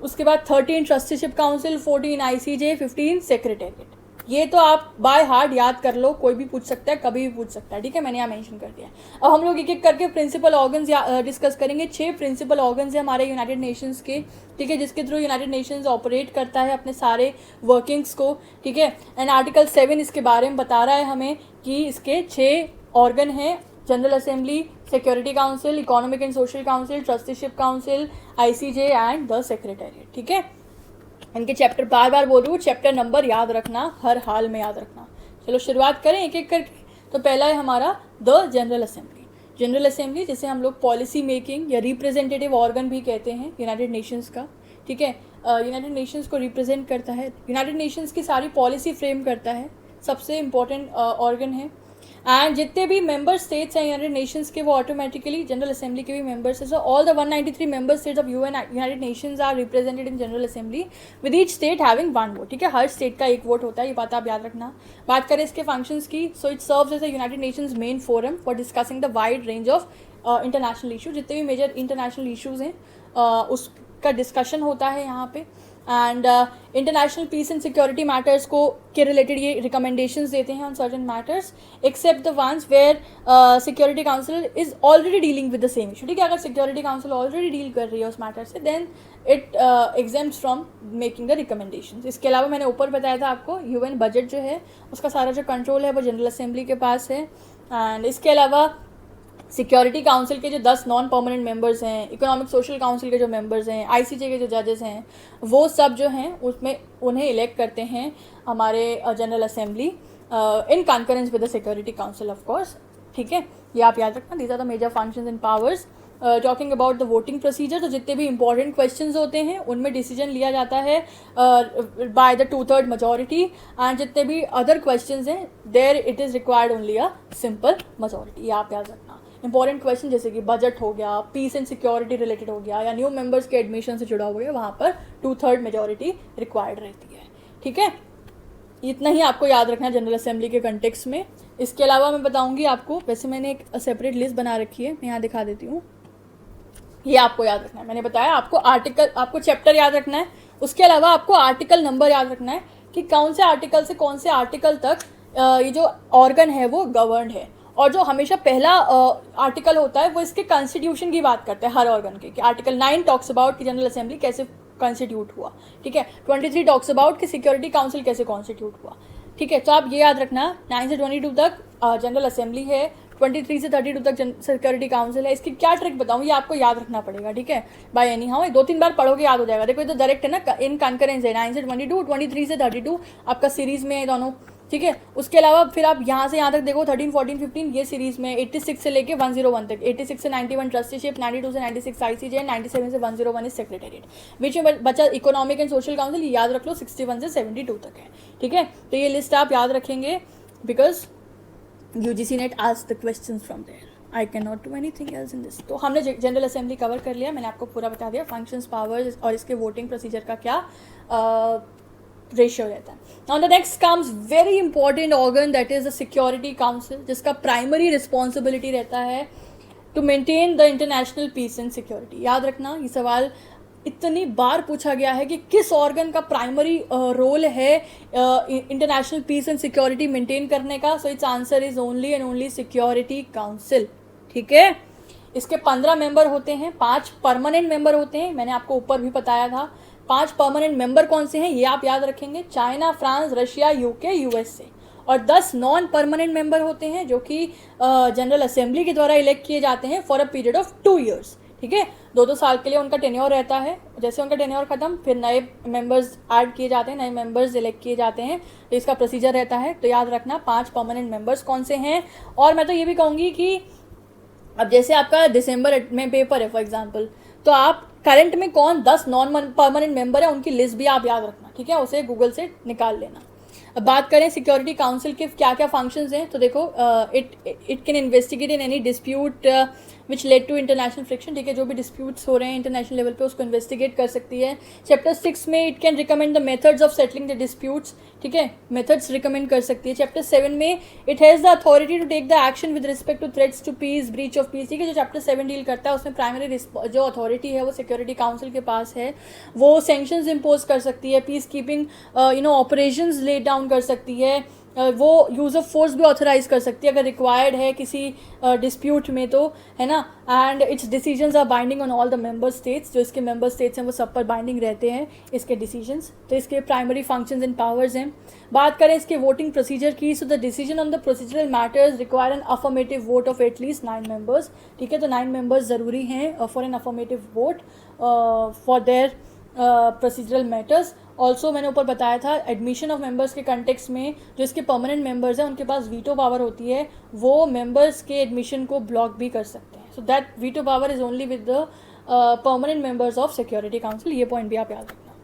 उसके बाद 13 ट्रस्टीशिप काउंसिल, 14 आईसीजे, 15 सेक्रेटेरिएट. ये तो आप बाय हार्ट याद कर लो, कोई भी पूछ सकता है, कभी भी पूछ सकता है. ठीक है, मैंने यहाँ मेंशन कर दिया. अब हम लोग एक एक करके प्रिंसिपल ऑर्गन्स डिस्कस करेंगे. 6 प्रिंसिपल ऑर्गन्स हैं हमारे यूनाइटेड नेशंस के. ठीक है, जिसके थ्रू यूनाइटेड नेशंस ऑपरेट करता है अपने सारे वर्किंग्स को. ठीक है. एंड आर्टिकल 7 इसके बारे में बता रहा है हमें कि इसके 6 ऑर्गन हैं, general Assembly, Security council, economic and social council, trusteeship council, ICJ and the secretariat. ठीक है. इनके चैप्टर बार बार बोल रही हूँ, चैप्टर नंबर याद रखना, हर हाल में याद रखना. चलो शुरुआत करें एक एक करके. तो पहला है हमारा the general assembly. General assembly जिसे हम लोग पॉलिसी मेकिंग या रिप्रेजेंटेटिव ऑर्गन भी कहते हैं यूनाइटेड नेशंस का. ठीक है. यूनाइटेड नेशंस को रिप्रेजेंट करता है, यूनाइटेड नेशंस की सारी पॉलिसी फ्रेम करता है, सबसे इम्पोर्टेंट ऑर्गन है. एंड जितने भी मेंबर स्टेट्स हैं यूनाइटेड नेशंस के वो ऑटोमेटिकली जनरल असेंबली के भी मेंबर्स हैं. So all the 193 member states of United Nations are represented in General Assembly with each state having one vote. ठीक है, हर स्टेट का एक वोट होता है, ये बात आप याद रखना. बात करें इसके फंक्शंस की, so it serves as a United Nations main forum for discussing the wide range of international issue. जितने भी मेजर इंटरनेशनल इशूज़ हैं उसका डिस्कशन होता है यहाँ पे. And international peace and security matters को के रिलेटेड ये रिकमेंडेशंस देते हैं on certain matters except the ones where Security Council is already dealing with the same issue. ठीक है, अगर सिक्योरिटी काउंसिल ऑलरेडी डील कर रही है उस मैटर से then it exempts from making the recommendations. इसके अलावा मैंने ऊपर बताया था आपको यूएन बजट जो है उसका सारा जो कंट्रोल है वो जनरल असेंबली के पास है. एंड इसके अलावा सिक्योरिटी काउंसिल के जो 10 नॉन परमानेंट मेंबर्स हैं, इकोनॉमिक सोशल काउंसिल के जो मेंबर्स हैं, आईसीजे के जो जजेस हैं, वो सब जो हैं उसमें उन्हें इलेक्ट करते हैं हमारे General Assembly in concurrence with the security Council of course. ठीक है, ये आप याद रखना. These are the major functions and powers. Talking about the voting procedure, तो जितने भी इंपॉर्टेंट क्वेश्चंस होते हैं उनमें डिसीजन लिया जाता है बाय द 2/3 majority. एंड जितने भी अदर क्वेश्चंस हैं there it is required only a simple majority. ये आप याद रखना. इंपॉर्टेंट क्वेश्चन जैसे कि बजट हो गया, पीस एंड सिक्योरिटी रिलेटेड हो गया, या न्यू मेंबर्स के एडमिशन से जुड़ा हो गया, वहाँ पर 2/3 मेजॉरिटी रिक्वायर्ड रहती है. ठीक है, इतना ही आपको याद रखना है जनरल असेंबली के कंटेक्स्ट में. इसके अलावा मैं बताऊंगी आपको, वैसे मैंने एक सेपरेट लिस्ट बना रखी है, मैं यहाँ दिखा देती हूँ. ये आपको याद रखना है. मैंने बताया आपको आर्टिकल, आपको चैप्टर याद रखना है. उसके अलावा आपको आर्टिकल नंबर याद रखना है कि कौन से आर्टिकल से कौन से आर्टिकल तक ये जो ऑर्गन है वो गवर्न है. और जो हमेशा पहला आर्टिकल होता है वो इसके कॉन्स्टिट्यूशन की बात करता है हर ऑर्गन के. कि आर्टिकल 9 टॉक्स अबाउट कि जनरल असेंबली कैसे कॉन्स्टिट्यूट हुआ. ठीक है, 23 टॉक्स अबाउट कि सिक्योरिटी काउंसिल कैसे कॉन्स्टिट्यूट हुआ. ठीक है, तो आप ये याद रखना 9 से 22 तक जनरल असेंबली है, 23 से 32 तक सिक्योरिटी काउंसिल है. इसकी क्या ट्रिक बताऊँ, ये आपको याद रखना पड़ेगा. ठीक है, बाय एनी हाउ 2-3 बार पढ़ोगे याद हो जाएगा. देखो ये तो डायरेक्ट है ना, इन कंकरेंस है. 9 से 22, 23 से 32 आपका सीरीज में है दोनों. ठीक है, उसके अलावा फिर आप यहाँ से यहाँ तक देखो 13, 14, 15 ये सीरीज में 86 से लेके 101 तक. 86 से 91 ट्रस्टीशिप, 92 से 96 आईसीजे, 97 से 101 इज सेक्रेटेरिएट. बीच में बचा इकोनॉमिक एंड सोशल काउंसिल, याद रख लो 61 से 72 तक है. ठीक है, तो ये लिस्ट आप याद रखेंगे because UGC NET asked the questions from there. I can not do anything else in this. तो हमने जनरल असेंबली कवर कर लिया, मैंने आपको पूरा बता दिया फंक्शंस, पावर्स और इसके वोटिंग प्रोसीजर का क्या रेशियो रहता है. Now the next comes very important organ that is the security council, जिसका प्राइमरी रिस्पॉन्सिबिलिटी रहता है to maintain the international peace and security. याद रखना, ये सवाल इतनी बार पूछा गया है कि किस ऑर्गन का प्राइमरी रोल है international peace and security maintain करने का. So its answer is only and only Security council. ठीक है, इसके 15 मेंबर होते हैं, 5 परमानेंट मेंबर होते हैं. मैंने आपको ऊपर भी बताया था 5 परमानेंट मेंबर कौन से हैं, ये आप याद रखेंगे. China, France, Russia, UK, USA. और 10 नॉन परमानेंट मेंबर होते हैं जो कि जनरल असेंबली के द्वारा इलेक्ट किए जाते हैं for a period of 2 years. ठीक है, 2-2 साल के लिए उनका टेन्योर रहता है. जैसे उनका टेन्योर खत्म फिर नए मेंबर्स ऐड किए जाते हैं, नए मेंबर्स इलेक्ट किए जाते हैं. तो इसका प्रोसीजर रहता है. तो याद रखना 5 परमानेंट मेंबर्स कौन से हैं. और मैं तो ये भी कहूँगी कि अब जैसे आपका दिसंबर में पेपर है फॉर एग्जाम्पल, तो आप करंट में कौन 10 नॉन परमानेंट मेंबर है उनकी लिस्ट भी आप याद रखना. ठीक है, उसे गूगल से निकाल लेना. अब बात करें सिक्योरिटी काउंसिल के क्या क्या फंक्शंस हैं, तो देखो it can investigate in any dispute which led to international friction. ठीक है, जो भी डिस्प्यूट्स हो रहे हैं इंटरनेशनल लेवल पे उसको इन्वेस्टिगेट कर सकती है. चैप्टर 6 में it can recommend the methods of settling the disputes. ठीक है, मेथड्स रिकमेंड कर सकती है. चैप्टर 7 में it has the authority to take the action with respect to threats to peace, breach of peace. ठीक है, जो चैप्टर 7 डील करता है उसमें प्राइमरी जो अथॉरिटी है वो सिक्योरिटी काउंसिल के पास है. वो सेंक्शंस इम्पोज कर सकती है, peace keeping operations lay down कर सकती है, वो यूज़ ऑफ फोर्स भी ऑथराइज कर सकती है अगर रिक्वायर्ड है किसी डिस्प्यूट में, तो है ना. And its decisions are binding on all the member states. जो इसके मेंबर स्टेट्स हैं वो सब पर बाइंडिंग रहते हैं इसके डिसीजंस. तो इसके प्राइमरी फंक्शंस एंड पावर्स हैं. बात करें इसके वोटिंग प्रोसीजर की, so the decision on the procedural matters require an affirmative vote of at least 9 members. ठीक है, तो 9 मेंबर्स ज़रूरी हैं for an affirmative vote for their procedural matters. Also मैंने ऊपर बताया था एडमिशन ऑफ मेंबर्स के कंटेक्स्ट में जो इसके परमानेंट मेंबर्स हैं उनके पास वीटो पावर होती है, वो मेंबर्स के एडमिशन को ब्लॉक भी कर सकते हैं. So that veto power is only with the permanent members of security council. ये पॉइंट भी आप याद रखना.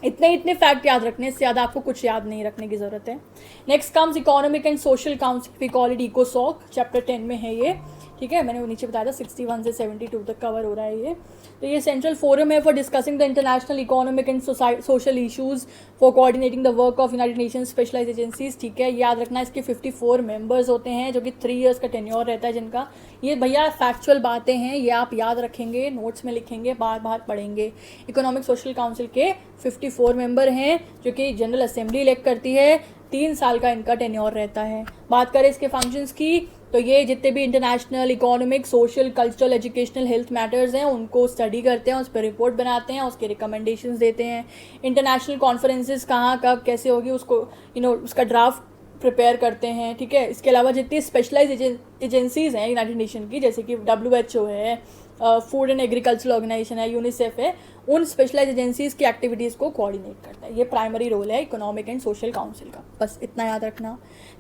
इतने फैक्ट याद रखने, इससे ज़्यादा आपको कुछ याद नहीं रखने की ज़रूरत है. Next comes economic and social council, we call it इकोसॉक, चैप्टर 10 में है ये. ठीक है, मैंने वो नीचे बताया था 61 से 72 तक कवर हो रहा है ये. तो ये सेंट्रल फोरम है for discussing the international economic and social issues, for coordinating the work of United Nations specialize agencies. ठीक है, याद रखना इसके 54 मेंबर्स होते हैं, जो कि 3 ईयर्स का टेन्योर रहता है जिनका. ये भैया फैक्चुअल बातें हैं, ये आप याद रखेंगे, नोट्स में लिखेंगे, बार बार पढ़ेंगे. इकोनॉमिक सोशल काउंसिल के 54 मेंबर हैं, जो कि जनरल असेंबली इलेक्ट करती है. 3 साल का इनका टेन्योर रहता है. बात करें इसके फंक्शंस की, तो ये जितने भी international economic, social, cultural, educational, health matters हैं उनको स्टडी करते हैं, उस पर रिपोर्ट बनाते हैं, उसके रिकमेंडेशंस देते हैं. इंटरनेशनल कॉन्फ्रेंसेस कहाँ कब कैसे होगी उसको उसका ड्राफ्ट प्रिपेयर करते हैं. ठीक है, इसके अलावा जितनी स्पेशलाइज एजेंसीज हैं यूनाइटेड नेशन की, जैसे कि WHO है, फूड एंड एग्रीकल्चरल ऑर्गेनाइजेशन है, यूनिसेफ है, उन स्पेशलाइज एजेंसीज की एक्टिविटीज़ को कोऑर्डिनेट करता है. ये प्राइमरी रोल है इकोनॉमिक एंड सोशल काउंसिल का, बस इतना याद रखना.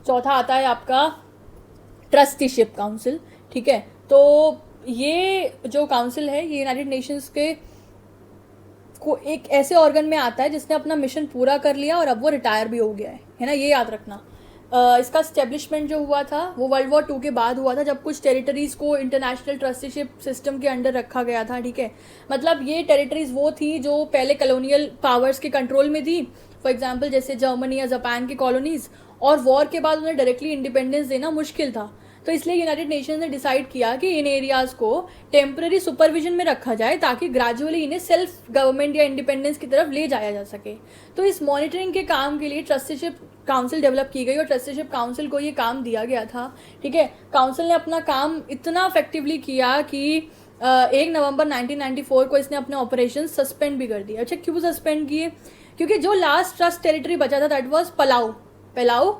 चौथा आता है आपका ट्रस्टीशिप काउंसिल. ठीक है, तो ये जो काउंसिल है ये यूनाइटेड नेशंस के को एक ऐसे ऑर्गन में आता है जिसने अपना मिशन पूरा कर लिया और अब वो रिटायर भी हो गया है ना, ये याद रखना. इसका स्टेब्लिशमेंट जो हुआ था वो वर्ल्ड वॉर 2 के बाद हुआ था, जब कुछ टेरिटरीज़ को इंटरनेशनल ट्रस्टीशिप सिस्टम के अंडर रखा गया था. ठीक है, मतलब ये टेरिटरीज़ वो थी जो पहले कॉलोनियल पावर्स के कंट्रोल में थी, फॉर एग्जांपल जैसे जर्मनी या जापान की कॉलोनीज़, और वॉर के बाद उन्हें डायरेक्टली इंडिपेंडेंस देना मुश्किल था. तो इसलिए यूनाइटेड नेशंस ने डिसाइड किया कि इन एरियाज़ को टेम्पररी सुपरविजन में रखा जाए, ताकि ग्रेजुअली इन्हें सेल्फ गवर्नमेंट या इंडिपेंडेंस की तरफ ले जाया जा सके. तो इस मॉनिटरिंग के काम के लिए ट्रस्टीशिप काउंसिल डेवलप की गई, और ट्रस्टीशिप काउंसिल को ये काम दिया गया था. ठीक है, काउंसिल ने अपना काम इतना इफेक्टिवली किया कि 1 नवंबर 1994 को इसने अपने ऑपरेशन सस्पेंड भी कर दिया. अच्छा, क्यों सस्पेंड किए? क्योंकि जो लास्ट ट्रस्ट टेरिटरी बचा था दैट वाज पलाऊ,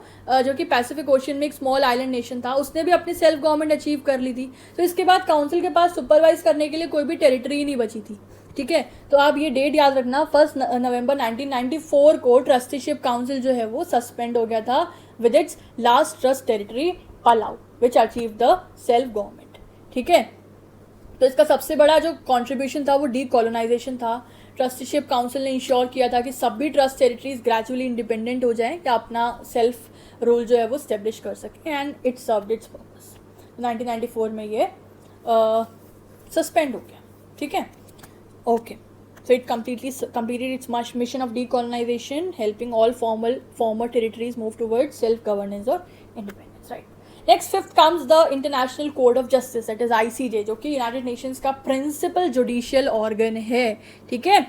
जो कि पैसिफिक ओशियन में एक स्मॉल आइलैंड नेशन था, उसने भी अपनी सेल्फ गवर्नमेंट अचीव कर ली थी. तो इसके बाद काउंसिल के पास सुपरवाइज करने के लिए कोई भी टेरिटरी ही नहीं बची थी. ठीक है, तो आप ये डेट याद रखना, 1 नवंबर 1994 को ट्रस्टीशिप काउंसिल जो है वो सस्पेंड हो गया था with its last trust territory Palau, which achieve the self government. ठीक है, तो इसका सबसे बड़ा जो कॉन्ट्रीब्यूशन था वो डीकोलोनाइजेशन था. ट्रस्टीशिप काउंसिल ने इंश्योर किया था कि सभी ट्रस्ट टेरिटरीज ग्रेजुअली इंडिपेंडेंट हो जाएं, या अपना सेल्फ रूल जो है वो स्टेब्लिश कर सकें, and it served it's purpose. 1994 में ये सस्पेंड हो गया. ठीक है, okay, so it completed its mission of decolonization, helping all former territories move towards self-governance or independence. Right. Next, fifth comes the International Code of Justice, that is ICJ, जो कि यूनाइटेड नेशंस का प्रिंसिपल जुडिशियल ऑर्गन है. ठीक है,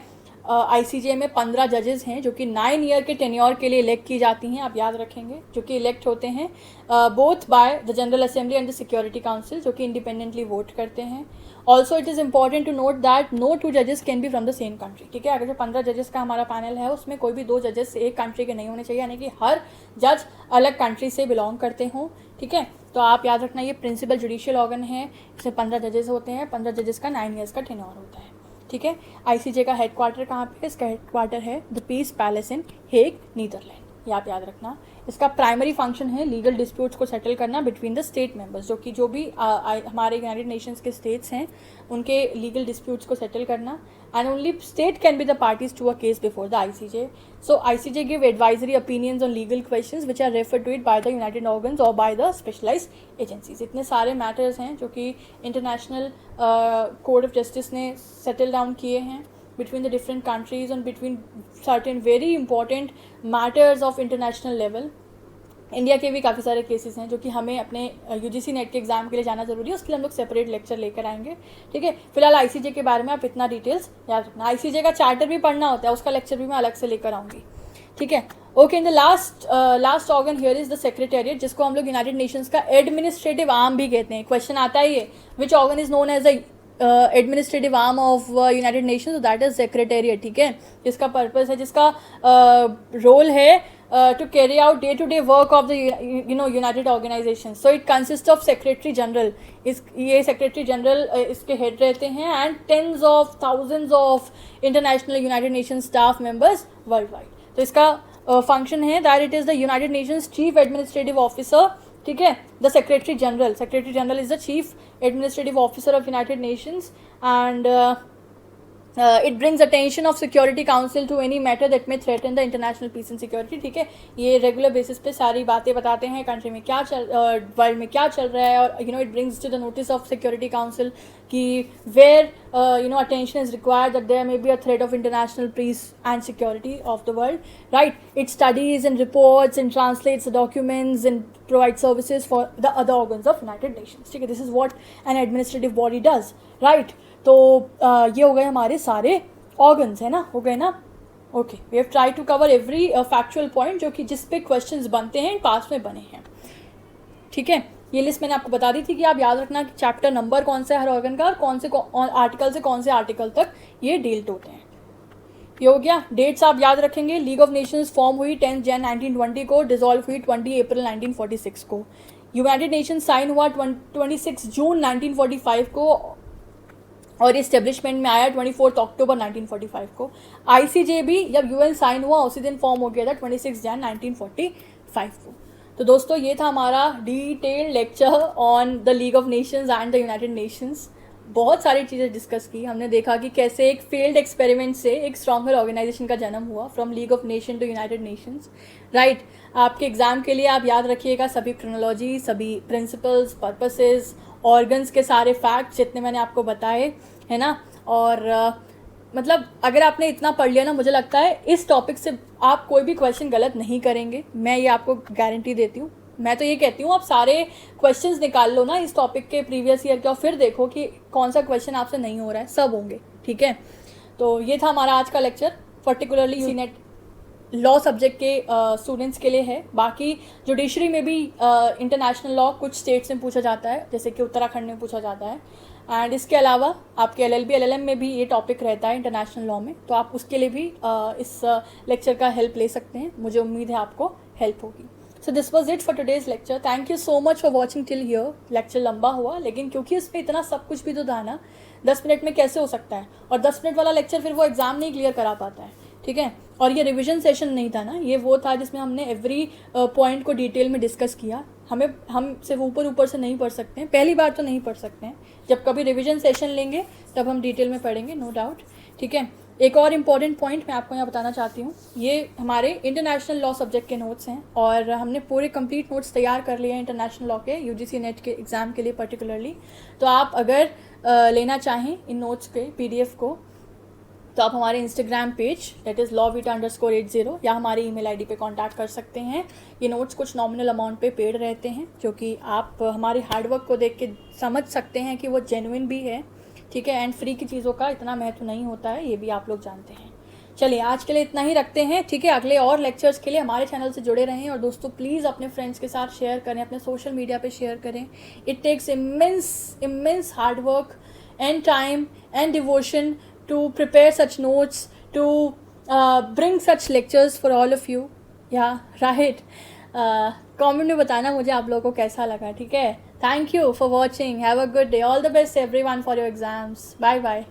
ICJ में 15 जजेस हैं जो कि 9 ईयर के टेन्योर के लिए इलेक्ट की जाती हैं, आप याद रखेंगे, जो कि इलेक्ट होते हैं both by the general Assembly and the security Council, जो कि इंडिपेंडेंटली वोट करते हैं. Also it is important to note that no 2 जजेस can be from the same country. ठीक है, अगर जो 15 जजेस का हमारा पैनल है उसमें कोई भी 2 जजेस एक कंट्री के नहीं होने चाहिए, यानी कि हर जज अलग कंट्री से बिलोंग करते हों. ठीक है, तो आप याद रखना ये प्रिंसिपल जुडिशियल ऑर्गन है, इसमें 15 जजेस होते हैं, 15 जजेस का 9 ईयर्स का टेन्योर होता है. ठीक है, ICJ का हेडक्वार्टर कहाँ पे है? इसका हेडक्वार्टर है the Peace Palace in Hague, Netherlands. ये आप याद रखना. इसका प्राइमरी फंक्शन है लीगल डिस्प्यूट्स को सेटल करना बिटवीन द स्टेट मेंबर्स, जो भी हमारे यूनाइटेड नेशंस के स्टेट्स हैं उनके लीगल डिस्प्यूट्स को सेटल करना. And only state can be the parties to a case before the ICJ. So ICJ give advisory opinions on legal questions which are refer to it by the United organs और बाय द स्पेशलाइज्ड एजेंसीज. इतने सारे मैटर्स हैं जो कि इंटरनेशनल कोड ऑफ जस्टिस ने सेटल डाउन किए हैं between the different countries and between certain very important matters of international level. India के भी काफ़ी सारे केसेस हैं जो कि हमें अपने UGC नेट के एग्जाम के लिए जाना जरूरी है, उसके लिए हम लोग सेपरेट लेक्चर लेकर आएंगे. ठीक है, फिलहाल ICJ के बारे में आप इतना डिटेल्स याद रखना. ICJ का चार्टर भी पढ़ना होता है, उसका लेक्चर भी मैं अलग से लेकर आऊँगी. ठीक है, okay. In the last organ here is the secretariat, जिसको हम लोग यूनाइटेड नेशंस का एडमिनिस्ट्रेटिव आर्म भी कहते हैं. क्वेश्चन आता है ये, which organ is known as the administrative arm of United Nations, that is secretariat. ठीक है, जिसका पर्पस है, जिसका रोल है to carry out day to day work of the United organization. So it consist of secretary general. ये सेक्रेटरी जनरल इसके हेड रहते हैं, and tens of thousands of international united nation staff members world wide. तो इसका फंक्शन है that it is the United nations chief administrative officer. ठीक है, the secretary general is the chief administrative officer of United nations, and it brings attention of security council to any matter that may threaten the international peace and security. ठीक है, ये रेगुलर बेसिस पे सारी बातें बताते हैं कंट्री में क्या वर्ल्ड में क्या चल रहा है. और it brings to the notice of security council कि where attention is required that there may be a threat of international peace and security of the world. Right, it studies and reports and translates documents and provide services for the other organs of United nations. ठीक है, this is what an administrative body does. Right, तो ये हो गए हमारे सारे ऑर्गन्स, है ना, हो गए ना. Okay, we have try to cover every factual point जो कि जिस पे क्वेश्चंस बनते हैं पास में बने हैं. ठीक है, ये लिस्ट मैंने आपको बता दी थी कि आप याद रखना कि चैप्टर नंबर कौन सा है हर ऑर्गन का और कौन से आर्टिकल से कौन से आर्टिकल तक ये डील्ड होते हैं. ये हो गया. डेट्स आप याद रखेंगे. लीग ऑफ नेशंस फॉर्म हुई 10 जन 1920 को, डिसॉल्व हुई 20 अप्रैल 1946 को. यूनाइटेड नेशंस साइन हुआ 26 जून 1945 को और इस्टेब्लिशमेंट में आया 24 अक्टूबर 1945 को. ICJ भी जब UN साइन हुआ उसी दिन फॉर्म हो गया था 26 जन 1945 को. तो दोस्तों ये था हमारा detailed lecture on the League of nations and the United Nations. बहुत सारी चीज़ें डिस्कस की हमने. देखा कि कैसे एक फेल्ड एक्सपेरिमेंट से एक स्ट्रॉन्गर ऑर्गेनाइजेशन का जन्म हुआ from League of Nation to United Nations. Right, आपके एग्जाम के लिए आप याद रखिएगा सभी क्रोनोलॉजी, सभी प्रिंसिपल्स, पर्पसेस, ऑर्गन्स के सारे फैक्ट्स जितने मैंने आपको बताए, है ना. और मतलब अगर आपने इतना पढ़ लिया ना, मुझे लगता है इस टॉपिक से आप कोई भी क्वेश्चन गलत नहीं करेंगे. मैं ये आपको गारंटी देती हूँ. मैं तो ये कहती हूँ आप सारे क्वेश्चंस निकाल लो ना इस टॉपिक के प्रीवियस ईयर के और फिर देखो कि कौन सा क्वेश्चन आपसे नहीं हो रहा है. सब होंगे. ठीक है, तो ये था हमारा आज का lecture. Particularly senate law subject के स्टूडेंट्स के लिए है. बाकी जुडिशरी में भी इंटरनेशनल लॉ कुछ स्टेट्स में पूछा जाता है, जैसे कि उत्तराखंड में पूछा जाता है. एंड इसके अलावा आपके LLB LLM में भी ये टॉपिक रहता है इंटरनेशनल लॉ में, तो आप उसके लिए भी इस लेक्चर का हेल्प ले सकते हैं. मुझे उम्मीद है आपको हेल्प होगी. सो this was it for today's lecture. Thank you so much for watching till here. Lecture लंबा हुआ लेकिन क्योंकि इसमें इतना सब कुछ भी तो था ना, 10 मिनट में कैसे हो सकता है. और 10 मिनट वाला लेक्चर फिर वो एग्जाम नहीं क्लियर करा पाता है. ठीक है, और ये रिवीजन सेशन नहीं था ना, ये वो था जिसमें हमने एवरी पॉइंट को डिटेल में डिस्कस किया. हम सिर्फ ऊपर से नहीं पढ़ सकते हैं, पहली बार तो नहीं पढ़ सकते हैं. जब कभी रिवीजन सेशन लेंगे तब हम डिटेल में पढ़ेंगे, नो डाउट. ठीक है, एक और इम्पॉर्टेंट पॉइंट मैं आपको यहाँ बताना चाहती हूँ. ये हमारे इंटरनेशनल लॉ सब्जेक्ट के नोट्स हैं और हमने पूरे कंप्लीट नोट्स तैयार कर लिए हैं इंटरनेशनल लॉ के UGC नेट के एग्ज़ाम के लिए पर्टिकुलरली. तो आप अगर लेना चाहें इन नोट्स के PDF को तो आप हमारे Instagram page that is lawvita_80 या हमारी email ID पे कांटेक्ट कर सकते हैं. ये नोट्स कुछ नॉमिनल अमाउंट पे पेड रहते हैं जो कि आप हमारे हार्डवर्क को देख के समझ सकते हैं कि वो जेन्युइन भी है. ठीक है, एंड फ्री की चीज़ों का इतना महत्व नहीं होता है, ये भी आप लोग जानते हैं. चलिए आज के लिए इतना ही रखते हैं. ठीक है, अगले और लेक्चर्स के लिए हमारे चैनल से जुड़े रहें. और दोस्तों प्लीज़ अपने फ्रेंड्स के साथ शेयर करें, अपने सोशल मीडिया पे शेयर करें. It takes immense hard work and time and devotion to prepare such notes, to bring such lectures for all of you. Yeah, right. Comment में बताना मुझे आप लोगों को कैसा लगा. ठीक है, thank you for watching. Have a good day. All the best everyone for your exams. Bye bye.